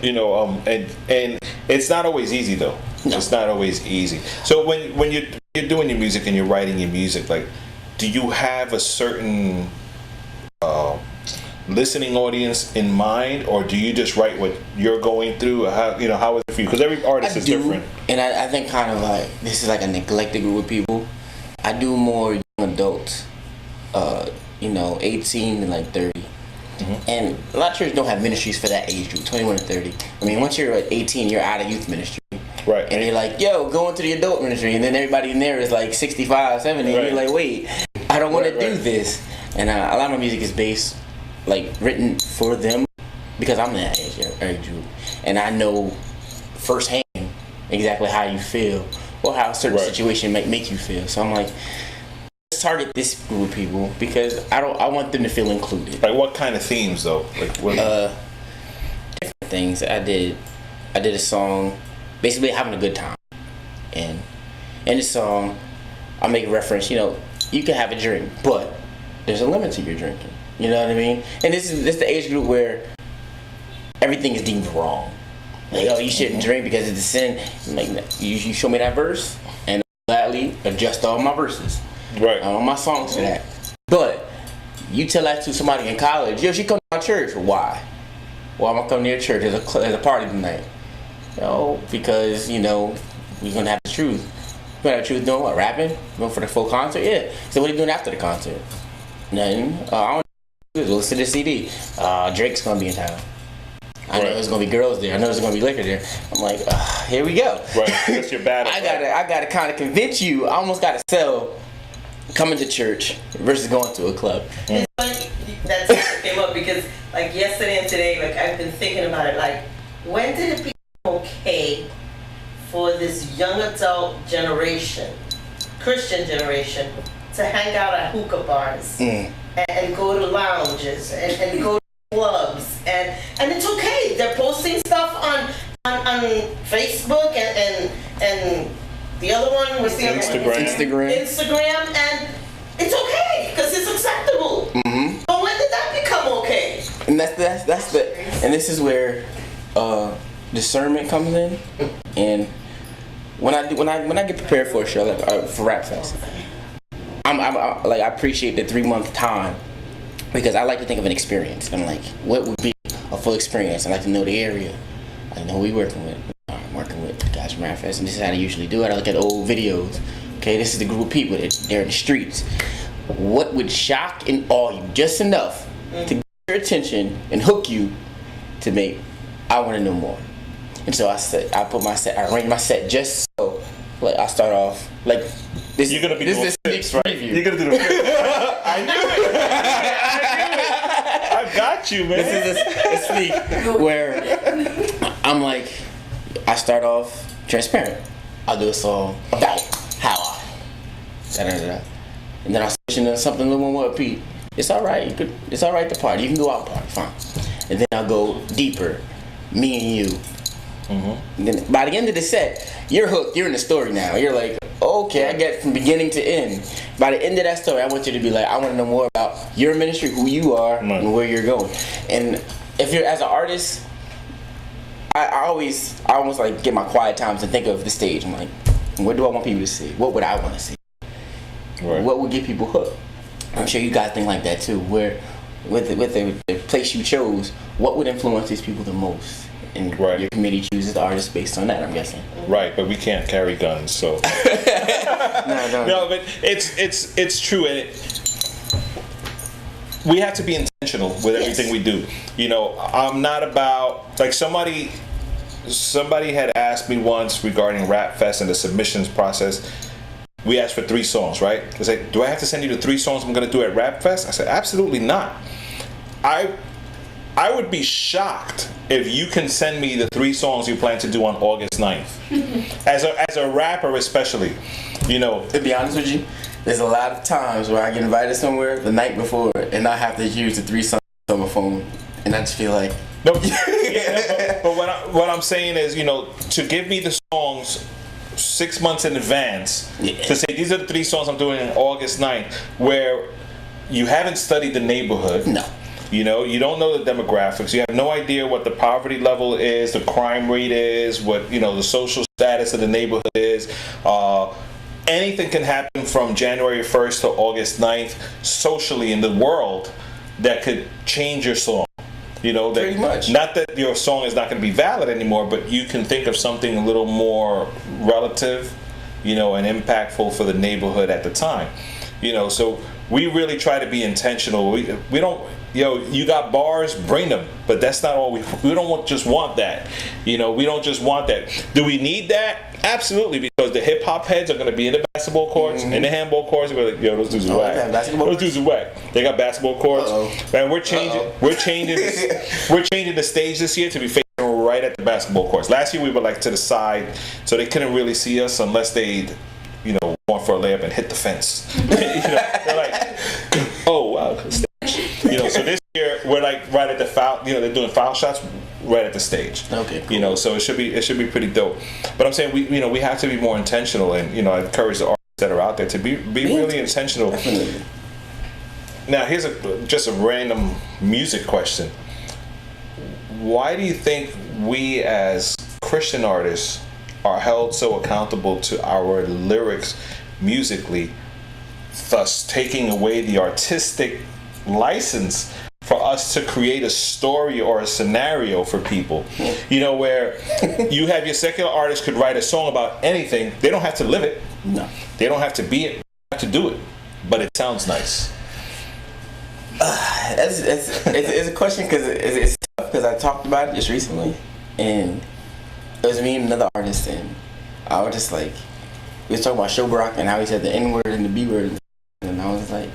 And it's not always easy, though. No. It's not always easy. So when you're doing your music and you're writing your music, like, do you have a certain listening audience in mind, or do you just write what you're going through? How is it for you? Because every artist is different. And I think kind of like this is like a neglected group of people. I do more young adults, 18 to like 30. Mm-hmm. And a lot of churches don't have ministries for that age group, 21 to 30. I mean, once you're at 18, you're out of youth ministry. Right. And you're like, yo, go into the adult ministry. And then everybody in there is like 65, 70. Right. And you're like, wait, I don't want to do this. And a lot of my music is based, like, written for them because I'm in that age group. And I know firsthand exactly how you feel or how a certain situation might make you feel. So I'm like, let's target this group of people because I want them to feel included. Like, what kind of themes, though? Like, what? Different things. I did a song, basically having a good time. And in the song, I make a reference, you can have a drink, but there's a limit to your drinking. You know what I mean? And this is the age group where everything is deemed wrong. Like, you shouldn't drink because it's a sin. Like, you show me that verse, and I'll gladly adjust all my verses. Right. All my songs for that. But you tell that to somebody in college, yo, she come to my church. Why? Why am I coming to your church? There's a party tonight. Because, we're gonna have the truth. We're gonna have the truth doing what? Rapping? Going for the full concert? Yeah. So what are you doing after the concert? Nothing. I want to listen to the CD. Drake's gonna be in town. I know there's gonna be girls there. I know there's gonna be liquor there. I'm like, here we go. Right. That's your battle. I gotta kind of convince you. I almost gotta sell coming to church versus going to a club. It's funny that came up because, like, yesterday and today, like, I've been thinking about it. Like, when did it become okay for this young adult generation, Christian generation, to hang out at hookah bars and go to lounges and go to clubs and it's okay. They're posting stuff on Facebook and the other one was the Instagram, and it's okay because it's acceptable. Mm-hmm. But when did that become okay? And and this is where discernment comes in. And when I get prepared for a show like for Rap Fest, I appreciate the 3-month time because I like to think of an experience. I'm like, what would be a full experience? I like to know the area. I know who we working with. I'm working with the guys from Rap Fest, and this is how they usually do it. I look at old videos. Okay, this is the group of people they're in the streets. What would shock and awe you just enough to get your attention and hook you to make I Want to Know More. And so I arranged my set just so, like, I start off, like, this You're gonna be this doing is the sneak preview. You're gonna do the I knew it. I got you, man. This is a sneak where I'm like, I start off transparent. I'll do a song about how I, da-da-da-da. And then I'll switch into something a little more upbeat. It's all right. It's all right to party. You can go out and party, fine. And then I'll go deeper, me and you. Mm-hmm. And then by the end of the set, you're hooked. You're in the story now. You're like, okay, I get from beginning to end. By the end of that story, I want you to be like, I want to know more about your ministry, who you are, and where you're going. And if you're as an artist, I almost like get my quiet times and think of the stage. I'm like, what do I want people to see? What would I want to see? Right. What would get people hooked? I'm sure you guys think like that too. Where with the place you chose, what would influence these people the most? And your committee chooses the artist based on that, I'm guessing. Right, but we can't carry guns, so. No, but it's true, and we have to be intentional with everything we do. You know, I'm not about, like, somebody had asked me once regarding Rap Fest and the submissions process. We asked for 3 songs, right? I said, do I have to send you the 3 songs I'm going to do at Rap Fest? I said, absolutely not. I would be shocked if you can send me the 3 songs you plan to do on August 9th. As a rapper especially, you know. To be honest with you, there's a lot of times where I get invited somewhere the night before and I have to use the 3 songs on my phone, and I just feel like... No, but what I'm saying is, you know, to give me the songs 6 months in advance, to say these are the 3 songs I'm doing on August 9th, where you haven't studied the neighborhood. No. You know, you don't know the demographics. You have no idea what the poverty level is, the crime rate is, what, you know, the social status of the neighborhood is. Anything can happen from January 1st to August 9th socially in the world that could change your song. You know, that, pretty much. Not that your song is not going to be valid anymore, but you can think of something a little more relative, you know, and impactful for the neighborhood at the time. You know, so we really try to be intentional. We don't, you got bars, bring them, but that's not all we don't just want that. You know, we don't just want that. Do we need that? Absolutely, because the hip hop heads are going to be in the basketball courts, in the handball courts. We're like, those dudes are whack. Those dudes are whack. They got basketball courts, and we're changing the stage this year to be facing right at the basketball courts. Last year we were like to the side, so they couldn't really see us unless they, you know, went for a layup and hit the fence. You know, they're like, oh wow. You know, so this year we're like right at the foul. You know, they're doing foul shots right at the stage. Okay. Cool. You know, so it should be pretty dope. But I'm saying we have to be more intentional, and you know, I encourage the artists that are out there to be really intentional. Definitely. Now here's just a random music question. Why do you think we as Christian artists are held so accountable to our lyrics musically, thus taking away the artistic license for us to create a story or a scenario for people? You know, where you have your secular artist could write a song about anything. They don't have to live it. No. They don't have to be it. They don't have to do it. But it sounds nice. It's a question because it's tough, because I talked about it just recently, and it was me and another artist, and I was just like, we was talking about Showbrock and how he said the N word and the B word, and I was like,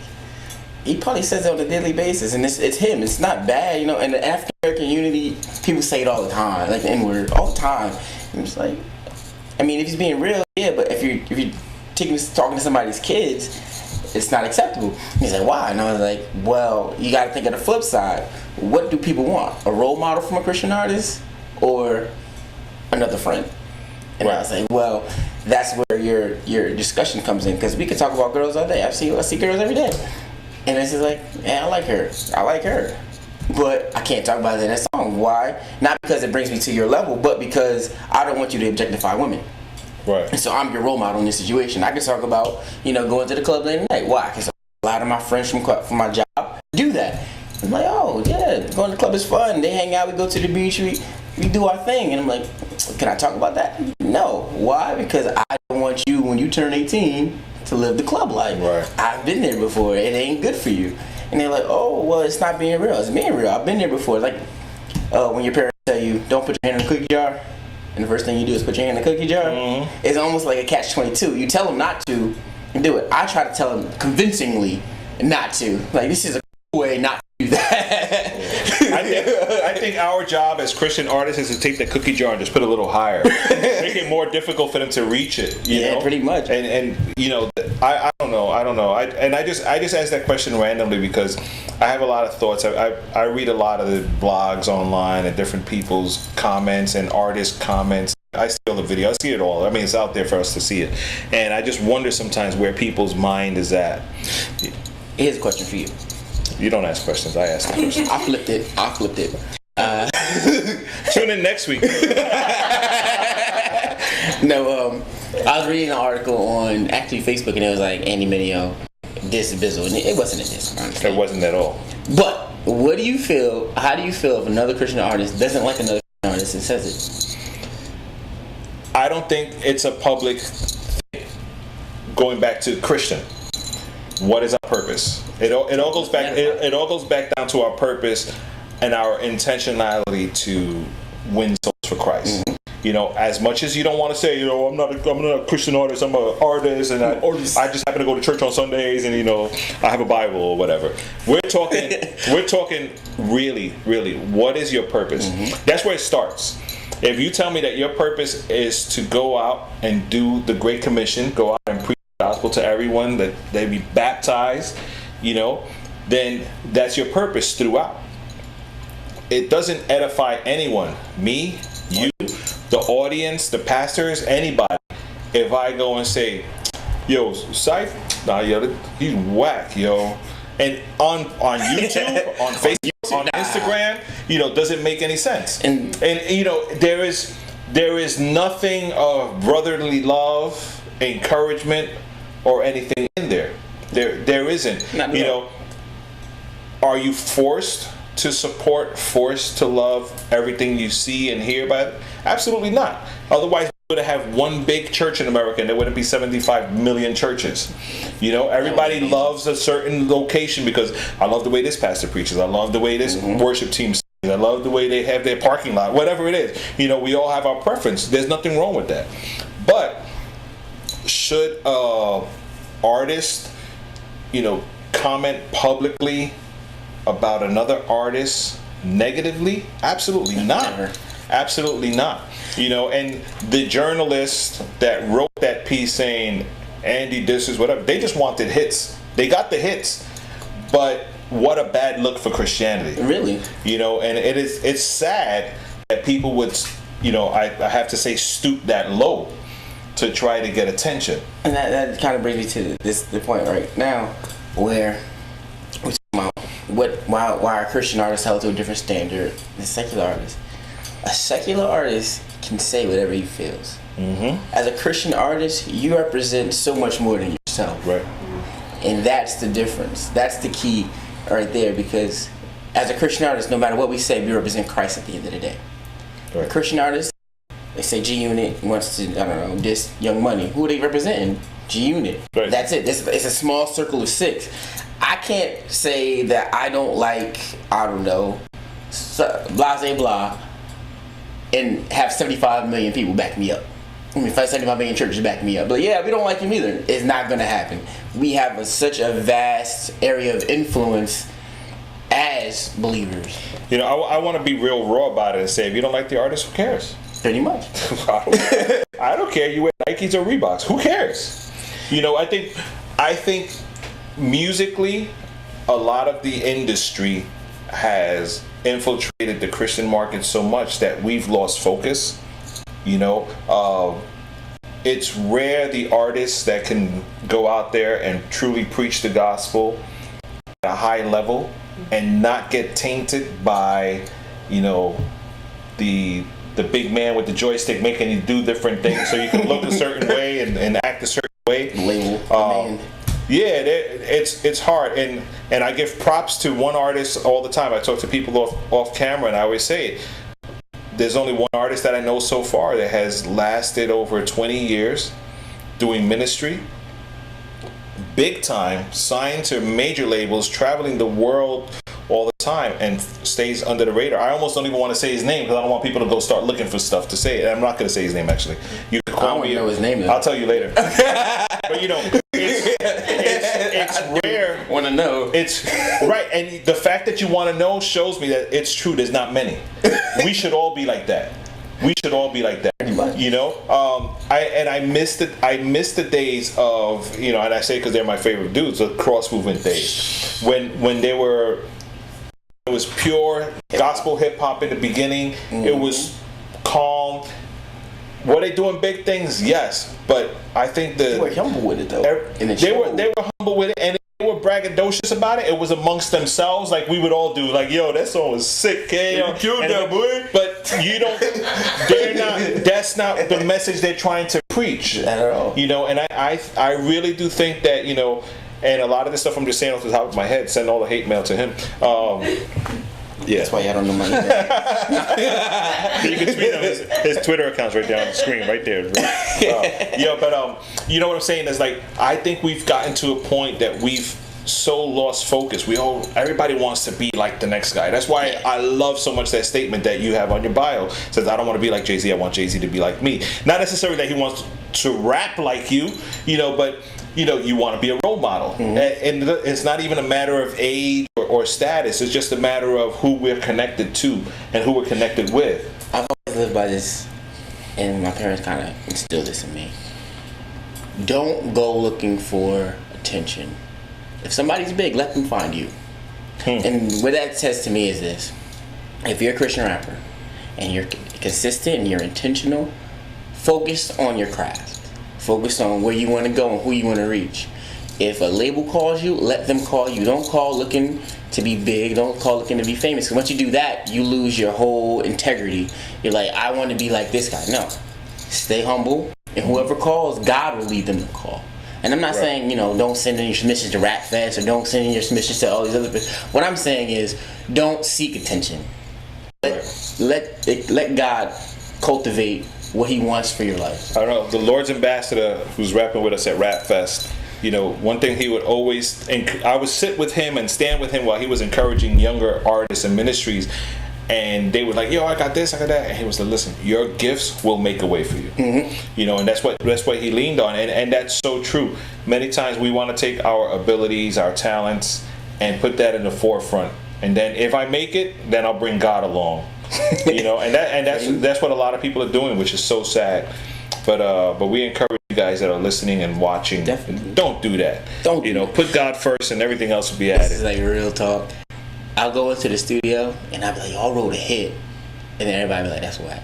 he probably says it on a daily basis, and it's him. It's not bad, you know. In the African American unity, people say it all the time, like the N word, all the time. And it's like, I mean, if he's being real, yeah, but if you're talking to somebody's kids, it's not acceptable. He's like, why? And I was like, well, you got to think of the flip side. What do people want? A role model from a Christian artist, or another friend? And I was like, well, that's where your discussion comes in, because we could talk about girls all day. I see girls every day, and it's just like, yeah, I like her, but I can't talk about it in that song. Why? Not because it brings me to your level, but because I don't want you to objectify women. Right. And so I'm your role model in this situation. I can talk about, you know, going to the club late at night. Why? Because a lot of my friends from my job do that. I'm like, oh yeah, going to the club is fun. They hang out, we go to the beach, we do our thing. And I'm like, can I talk about that? No. Why? Because I don't want you, when you turn 18, to live the club life. Right. I've been there before. It ain't good for you. And they're like, oh, well, it's not being real. It's being real. I've been there before. Like, when your parents tell you don't put your hand in the cookie jar, and the first thing you do is put your hand in the cookie jar. It's almost like a catch-22. You tell them not to and do it. I try to tell them convincingly not to. Like, this is a cool way not to do that. I think our job as Christian artists is to take the cookie jar and just put it a little higher, make it more difficult for them to reach it. You know? Pretty much. And you know, I don't know. I just asked that question randomly because I have a lot of thoughts. I read a lot of the blogs online and different people's comments and artist comments. I see all the video. I see it all. I mean, it's out there for us to see it. And I just wonder sometimes where people's mind is at. Here's a question for you. You don't ask questions. I ask the questions. I flipped it. Tune in next week. No, I was reading an article on actually Facebook, and it was like Andy Mineo diss Bizzle, and it wasn't a diss, honestly. It wasn't at all. But what do you feel? How do you feel if another Christian artist doesn't like another Christian artist and says it? I don't think it's a public thing. Going back to Christian, what is our purpose? It all goes back. It all goes back down to our purpose and our intentionality to win souls for Christ. You know, as much as you don't want to say, you know, I'm not a Christian artist, I'm an artist, and I just happen to go to church on Sundays, and you know, I have a Bible or whatever. We're talking really, really, what is your purpose? That's where it starts. If you tell me that your purpose is to go out and do the Great Commission, go out and preach the gospel to everyone, that they be baptized, you know, then that's your purpose throughout. It doesn't edify anyone, me, you, the audience, the pastors, anybody, if I go and say, yo, Cypha, nah, yo, he's whack, yo. And on YouTube, on Facebook, on Instagram, you know, doesn't make any sense. And you know, there is nothing of brotherly love, encouragement, or anything in there. There isn't. You know, are you forced to support, forced to love everything you see and hear about it? Absolutely not. Otherwise, we would have one big church in America and there wouldn't be 75 million churches. You know, everybody loves a certain location because I love the way this pastor preaches. I love the way this worship team sings. I love the way they have their parking lot, whatever it is. You know, we all have our preference. There's nothing wrong with that. But should an artist, you know, comment publicly about another artist negatively? Absolutely not. Absolutely not. You know, and the journalist that wrote that piece saying Andy disses whatever, they just wanted hits. They got the hits. But what a bad look for Christianity. Really? You know, and it's sad that people would, you know, I have to say, stoop that low to try to get attention. And that kind of brings me to the point right now where we're talking about why are Christian artists held to a different standard than secular artists. A secular artist can say whatever he feels. As a Christian artist, you represent so much more than yourself. Right. And that's the difference. That's the key right there, because as a Christian artist, no matter what we say, we represent Christ at the end of the day. Right. A Christian artist, they say G-Unit wants to, I don't know, diss Young Money. Who are they representing? G-Unit. Right. That's it. It's a small circle of 6. I can't say that I don't like, I don't know, blah, blah, blah, and have 75 million people back me up. I mean, 75 million churches back me up. But yeah, we don't like him either. It's not going to happen. We have such a vast area of influence as believers. You know, I want to be real raw about it and say, if you don't like the artist, who cares? Pretty much. I don't care. You wear Nikes or Reeboks. Who cares? You know, I think musically, a lot of the industry has infiltrated the Christian market so much that we've lost focus. You know, it's rare the artists that can go out there and truly preach the gospel at a high level and not get tainted by, you know, the big man with the joystick making you do different things so you can look a certain way and act a certain way. Label. Yeah, it's hard, and I give props to one artist all the time. I talk to people off camera, and I always say it. There's only one artist that I know so far that has lasted over 20 years doing ministry, big time, signed to major labels, traveling the world all the time and stays under the radar. I almost don't even want to say his name because I don't want people to go start looking for stuff to say. I'm not going to say his name actually. You can call me. I don't know his name though. I'll tell you later. But you know, it's rare. Want to know? It's right, and the fact that you want to know shows me that it's true. There's not many. We should all be like that. We should all be like that. You know, I miss the days of, you know, and I say because they're my favorite dudes, the cross movement days when they were. It was pure gospel hip hop in the beginning. Mm-hmm. It was calm. Were they doing big things? Yes, but I think they were humble with it though. They were humble with it, and they were braggadocious about it. It was amongst themselves, like we would all do. Like, yo, that song was sick, eh? You killed that boy. But you don't. They're not. That's not the message they're trying to preach. Not at all. You know, and I really do think that, you know. And a lot of this stuff I'm just saying off the top of my head. Send all the hate mail to him. Yeah. That's why y'all don't know my email. You can tweet him. His Twitter account's right there on the screen, right there. But you know what I'm saying is, like, I think we've gotten to a point that we've so lost focus. Everybody wants to be like the next guy. That's why I love so much that statement that you have on your bio. It says, I don't want to be like Jay-Z. I want Jay-Z to be like me. Not necessarily that he wants to rap like you, you know, but you know, you want to be a role model. Mm-hmm. And it's not even a matter of age or status. It's just a matter of who we're connected to and who we're connected with. I've always lived by this, and my parents kind of instilled this in me. Don't go looking for attention. If somebody's big, let them find you. And what that says to me is this. If you're a Christian rapper and you're consistent and you're intentional, focus on your craft. Focus on where you want to go and who you want to reach. If a label calls you, let them call you. Don't call looking to be big. Don't call looking to be famous. Because once you do that, you lose your whole integrity. You're like, I want to be like this guy. No. Stay humble. And whoever calls, God will lead them to call. And I'm not saying, you know, don't send in your submissions to Rap Fest or don't send in your submissions to all these other things. What I'm saying is, don't seek attention. Let God cultivate what he wants for your life. I don't know. The Lord's ambassador who's rapping with us at Rap Fest, you know, one thing he would always, I would sit with him and stand with him while he was encouraging younger artists and ministries, and they were like, yo, I got this, I got that, and he was like, listen, your gifts will make a way for you. Mm-hmm. You know, and that's what he leaned on, and that's so true. Many times we want to take our abilities, our talents, and put that in the forefront, and then if I make it, then I'll bring God along. You know, and that's what a lot of people are doing, which is so sad. But we encourage you guys that are listening and watching. Definitely. Don't do that. Don't. You know, put God first, and everything else will be added. This is like real talk. I'll go into the studio and I'll be like, y'all wrote a hit, and then everybody be like, that's whack.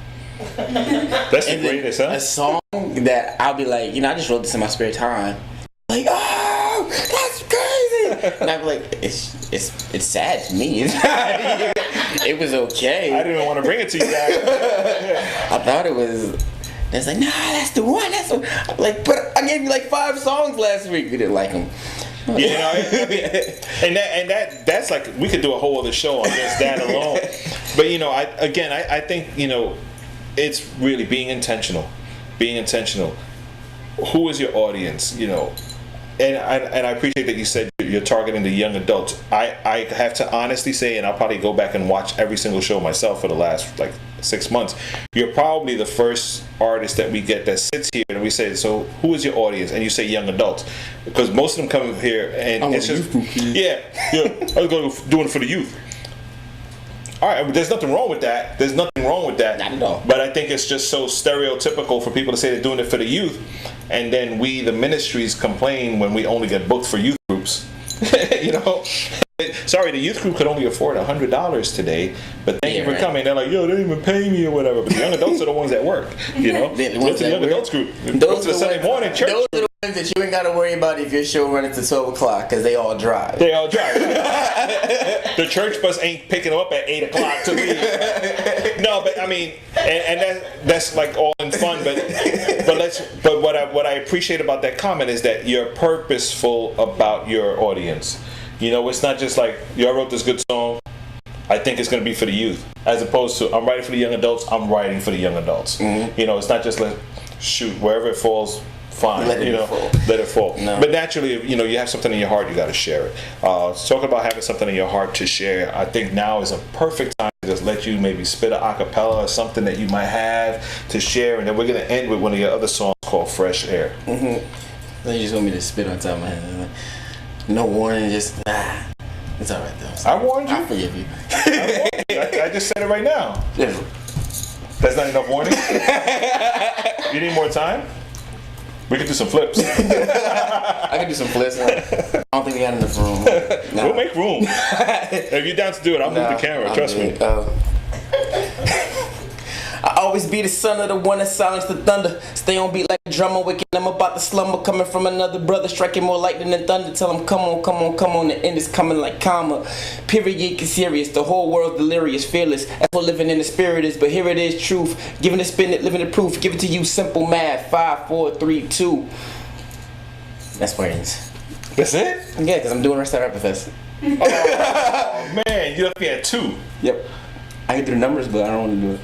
That's the greatest, huh? A song that I'll be like, you know, I just wrote this in my spare time. Like, oh, that's crazy. And I'll be like, it's sad to me. It was okay. I didn't even want to bring it to you guys. I thought it was. It's like, nah, that's the one. That's the one. Like, but I gave you like 5 songs last week. You didn't like them. You know, I mean, that's like, we could do a whole other show on just that alone. But you know, I think, you know, it's really being intentional. Being intentional. Who is your audience? You know. And I appreciate that you said you're targeting the young adults. I have to honestly say, and I'll probably go back and watch every single show myself for the last like 6 months. You're probably the first artist that we get that sits here and we say, so who is your audience? And you say young adults, because most of them come here and it's just I was doing it for the youth. All right, there's nothing wrong with that. Not at all. But I think it's just so stereotypical for people to say they're doing it for the youth, and then we, the ministries, complain when we only get booked for youth groups. You know, sorry, the youth group could only afford $100 today, but thank you for coming. They're like, yo, they didn't even pay me or whatever. But the young adults are the ones that work. You know, what's the young adults group? Those are the Sunday morning church. Those are the ones that you ain't got to worry about if your show runs to 12 o'clock because they all drive. The church bus ain't picking them up at 8 o'clock to leave. No, but I mean, and that's like all in fun. But what I appreciate about that comment is that you're purposeful about your audience. You know, it's not just like, yo, I wrote this good song, I think it's going to be for the youth, as opposed to, I'm writing for the young adults, I'm writing for the young adults. Mm-hmm. You know, it's not just like, shoot, wherever it falls fine. Let it fall. Let it fall. No. But naturally, if you have something in your heart, you got to share it. Talk about having something in your heart to share. I think now is a perfect time to just let you maybe spit a acapella or something that you might have to share, and then we're gonna end with one of your other songs called "Fresh Air." Then you just want me to spit on top of my head. No warning, just it's all right though. I warned you. I forgive you. I just said it right now. Yeah. That's not enough warning. You need more time? We could do some flips. I can do some flips. I don't think we got enough room. Nah. We'll make room. If you're down to do it, I'll move the camera. Trust me. I always be the son of the one that silence the thunder. Stay on beat like a drummer, waking them about the slumber. Coming from another brother, striking more lightning than thunder. Tell them come on, come on, come on. The end is coming like karma. Period, get serious. The whole world's delirious, fearless. That's what living in the spirit is. But here it is, truth. Giving it, spin it, living the proof. Give it to you, simple math. 5, 4, 3, 2. That's where it ends. That's it? Yeah, because I'm doing Rest Rapper Fest. Oh man, you left me at 2. Yep. I can do the numbers, but I don't want to do it.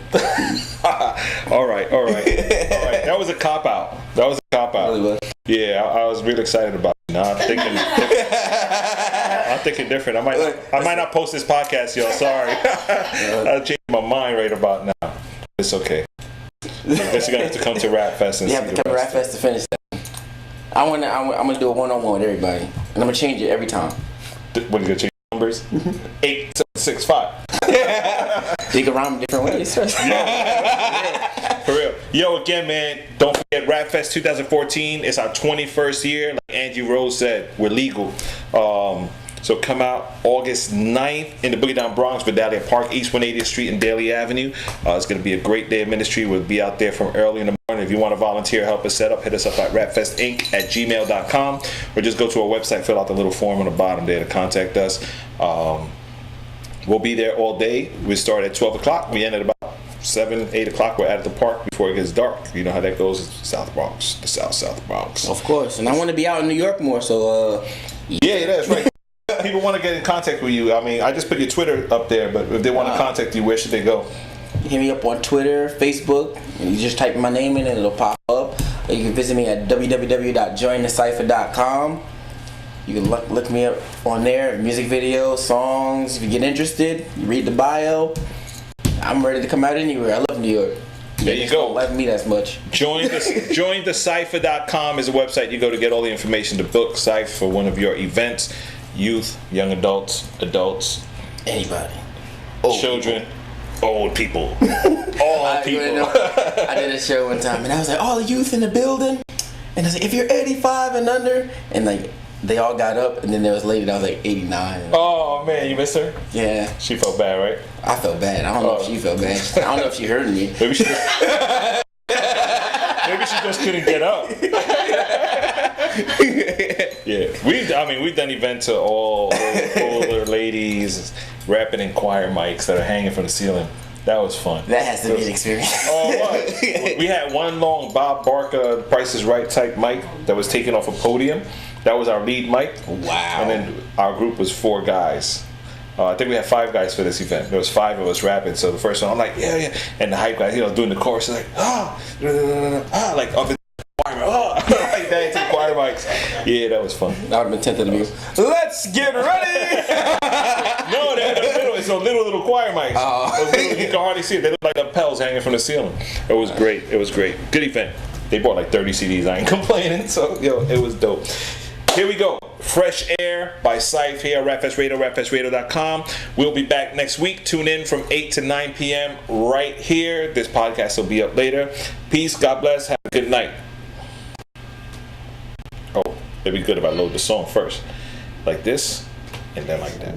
All right. That was a cop out. Really was. Yeah, I was really excited about it. Now I'm thinking different. I'm thinking different. I might not post this podcast, y'all. Sorry. I changed my mind right about now. It's okay. I guess you're gonna have to come to Rap Fest and You see have to the come to rest. Rap Fest to finish that. I'm gonna do a one-on-one with everybody, and I'm gonna change it every time. What are you gonna change numbers? 8, 7, 6, 5. You can rhyme different ways. For real. Yo, again, man, don't forget Rap Fest 2014. It's our 21st year. Like Angie Rose said, we're legal. So come out August 9th in the Boogie Down Bronx, Vidalia Park, East 180th Street and Daly Avenue. It's going to be a great day of ministry. We'll be out there from early in the morning. If you want to volunteer, help us set up, hit us up at rapfestinc@gmail.com or just go to our website, fill out the little form on the bottom there to contact us. We'll be there all day. We start at 12 o'clock. We end at about 7, 8 o'clock. We're at the park before it gets dark. You know how that goes. It's South Bronx, the South Bronx. Of course, and I want to be out in New York more, so Yeah, that's right. People want to get in contact with you. I mean, I just put your Twitter up there, but if they want to contact you, where should they go? hit me up on Twitter, Facebook, and you just type my name in and it'll pop up. Or you can visit me at www.jointhecypher.com. You can look me up on there, music videos, songs. If you get interested, you read the bio. I'm ready to come out anywhere. I love New York. There you go. Don't love me that much. Jointhecypher.com is a website you go to get all the information to book Cypher for one of your events. Youth, young adults, anybody, children, old people, all people. I did a show one time and I was like, all the youth in the building, and I was like, if you're 85 and under, and like they all got up, and then there was a lady that was like 89. Oh man, you missed her? Yeah. She felt bad, right? I felt bad. I don't know if she felt bad. I don't know if she heard me. Maybe she just couldn't get up. Yeah, we've done events to all older ladies rapping in choir mics that are hanging from the ceiling. That was fun. That has to be an experience. Oh, what? We had one long Bob Barker Price is Right type mic that was taken off a podium. That was our lead mic. Wow. And then our group was 4 guys. I think we had 5 guys for this event. There was 5 of us rapping. So the first one, I'm like, yeah. And the hype guy, doing the chorus, is like, like up in the choir, like that into the choir mics. Yeah, that was fun. I would have been tempted to be, let's get ready. No, it's a little choir mics. You can hardly see it. They look like the lapels hanging from the ceiling. It was great. Good event. They bought like 30 CDs. I ain't complaining. So, it was dope. Here we go. Fresh Air by Cypha here at Rapfest Radio, rapfestradio.com. We'll be back next week. Tune in from 8 to 9 p.m. right here. This podcast will be up later. Peace. God bless. Have a good night. Oh, it'd be good if I load the song first. Like this, and then like that.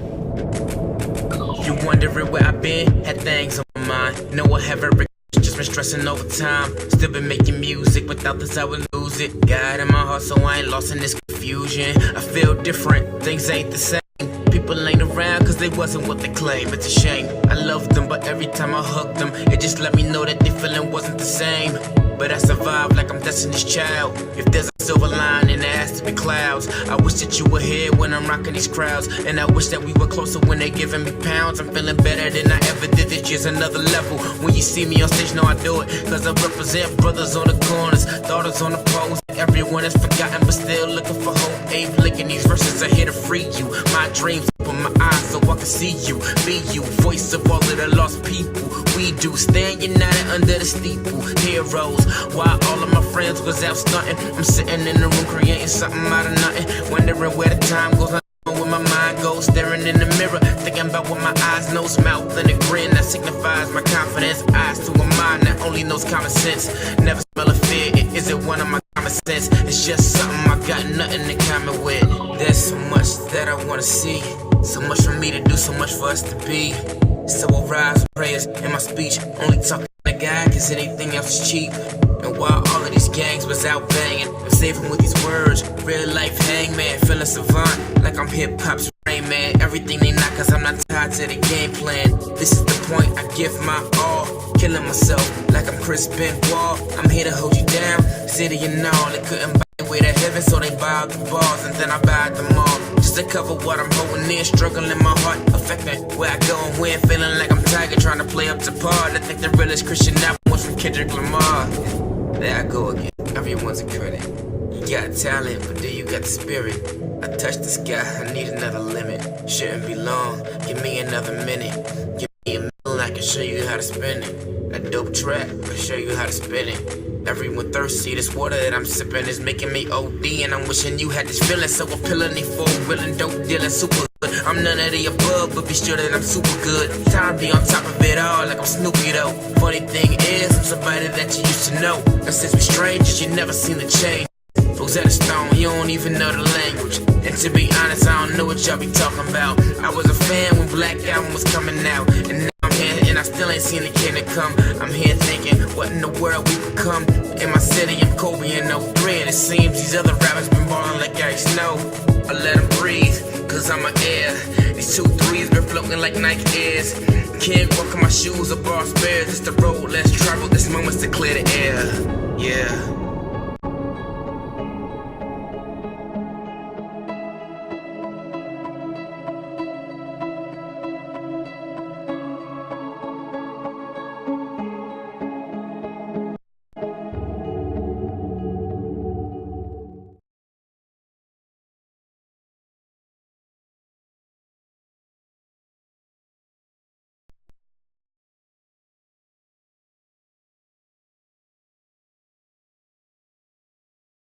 You wondering where I've been? Had things on my mind. No, I haven't just been stressing over time. Still been making music. Without this I would lose it. God in my heart, so I ain't lost in this confusion. I feel different. Things ain't the same. People ain't around cause they wasn't what they claim. It's a shame. I loved them, but every time I hugged them, it just let me know that their feeling wasn't the same. But I survived like I'm Destiny's Child. If there's a silver lining, there has to be clouds. I wish that you were here when I'm rocking these crowds, and I wish that we were closer when they're giving me pounds. I'm feeling better than I ever did. This year's another level. When you see me on stage, know I do it cause I represent brothers on the corners, daughters on the poles. everyone is forgotten, but still looking for hope. Abe Lincoln, these verses are here to free you. My dreams open my eyes so I can see you, be you, voice of all of the lost people. We do stand united under the steeple, heroes. While all of my friends was out stunting, I'm sitting in the room creating something out of nothing, wondering where the time goes. Where my mind goes, staring in the mirror, thinking about what my eyes know, mouth and a grin that signifies my confidence. Eyes to a mind that only knows common sense. Never smell of fear, it isn't one of my common sense. It's just something I got nothing in common with. There's so much that I wanna see, so much for me to do, so much for us to be. So I'll rise with prayers in my speech, only talking to God, cause anything else is cheap. And while all of these gangs was out banging, I'm saving with these words. Real life hangman, feeling savant, like I'm hip hop's Rain Man. Everything they not, cause I'm not tied to the game plan. This is the point, I give my all, killing myself like I'm Chris Benoit. I'm here to hold you down, city and all. They couldn't buy their way to heaven, so they bowed the bars, and then I bowed them all. Just to cover what I'm holding in, struggling in my heart, affecting where I go and when. Feeling like I'm Tiger, trying to play up to par. I think the realest Christian album was from Kendrick Lamar. There I go again, everyone's a critic. You got talent, but do you got the spirit? I touch the sky, I need another limit. Shouldn't be long, give me another minute. Give me a million, I can show you how to spin it. A dope track, I'll show you how to spin it. Everyone thirsty, this water that I'm sipping is making me OD. And I'm wishing you had this feeling, so I'm peeling they full, willing, dope dealing, super good. I'm none of the above, but be sure that I'm super good. Time to be on top of it all, like I'm Snoopy though. Funny thing is, I'm somebody that you used to know. And since we strangers, you never seen the change. Rosetta Stone, you don't even know the language. And to be honest, I don't know what y'all be talking about. I was a fan when Black Album was coming out, and now I'm here and I still ain't seen the kid come. I'm here thinking, what in the world we become? In my city, I'm Kobe in 03, and it seems these other rappers been ballin' like Gary Snow. I let them breathe, cause I'm an air. These 2 3s been floating like Nike Airs. Can't walk in my shoes or bar spares. It's the road less traveled, this moment's to clear the air. Yeah.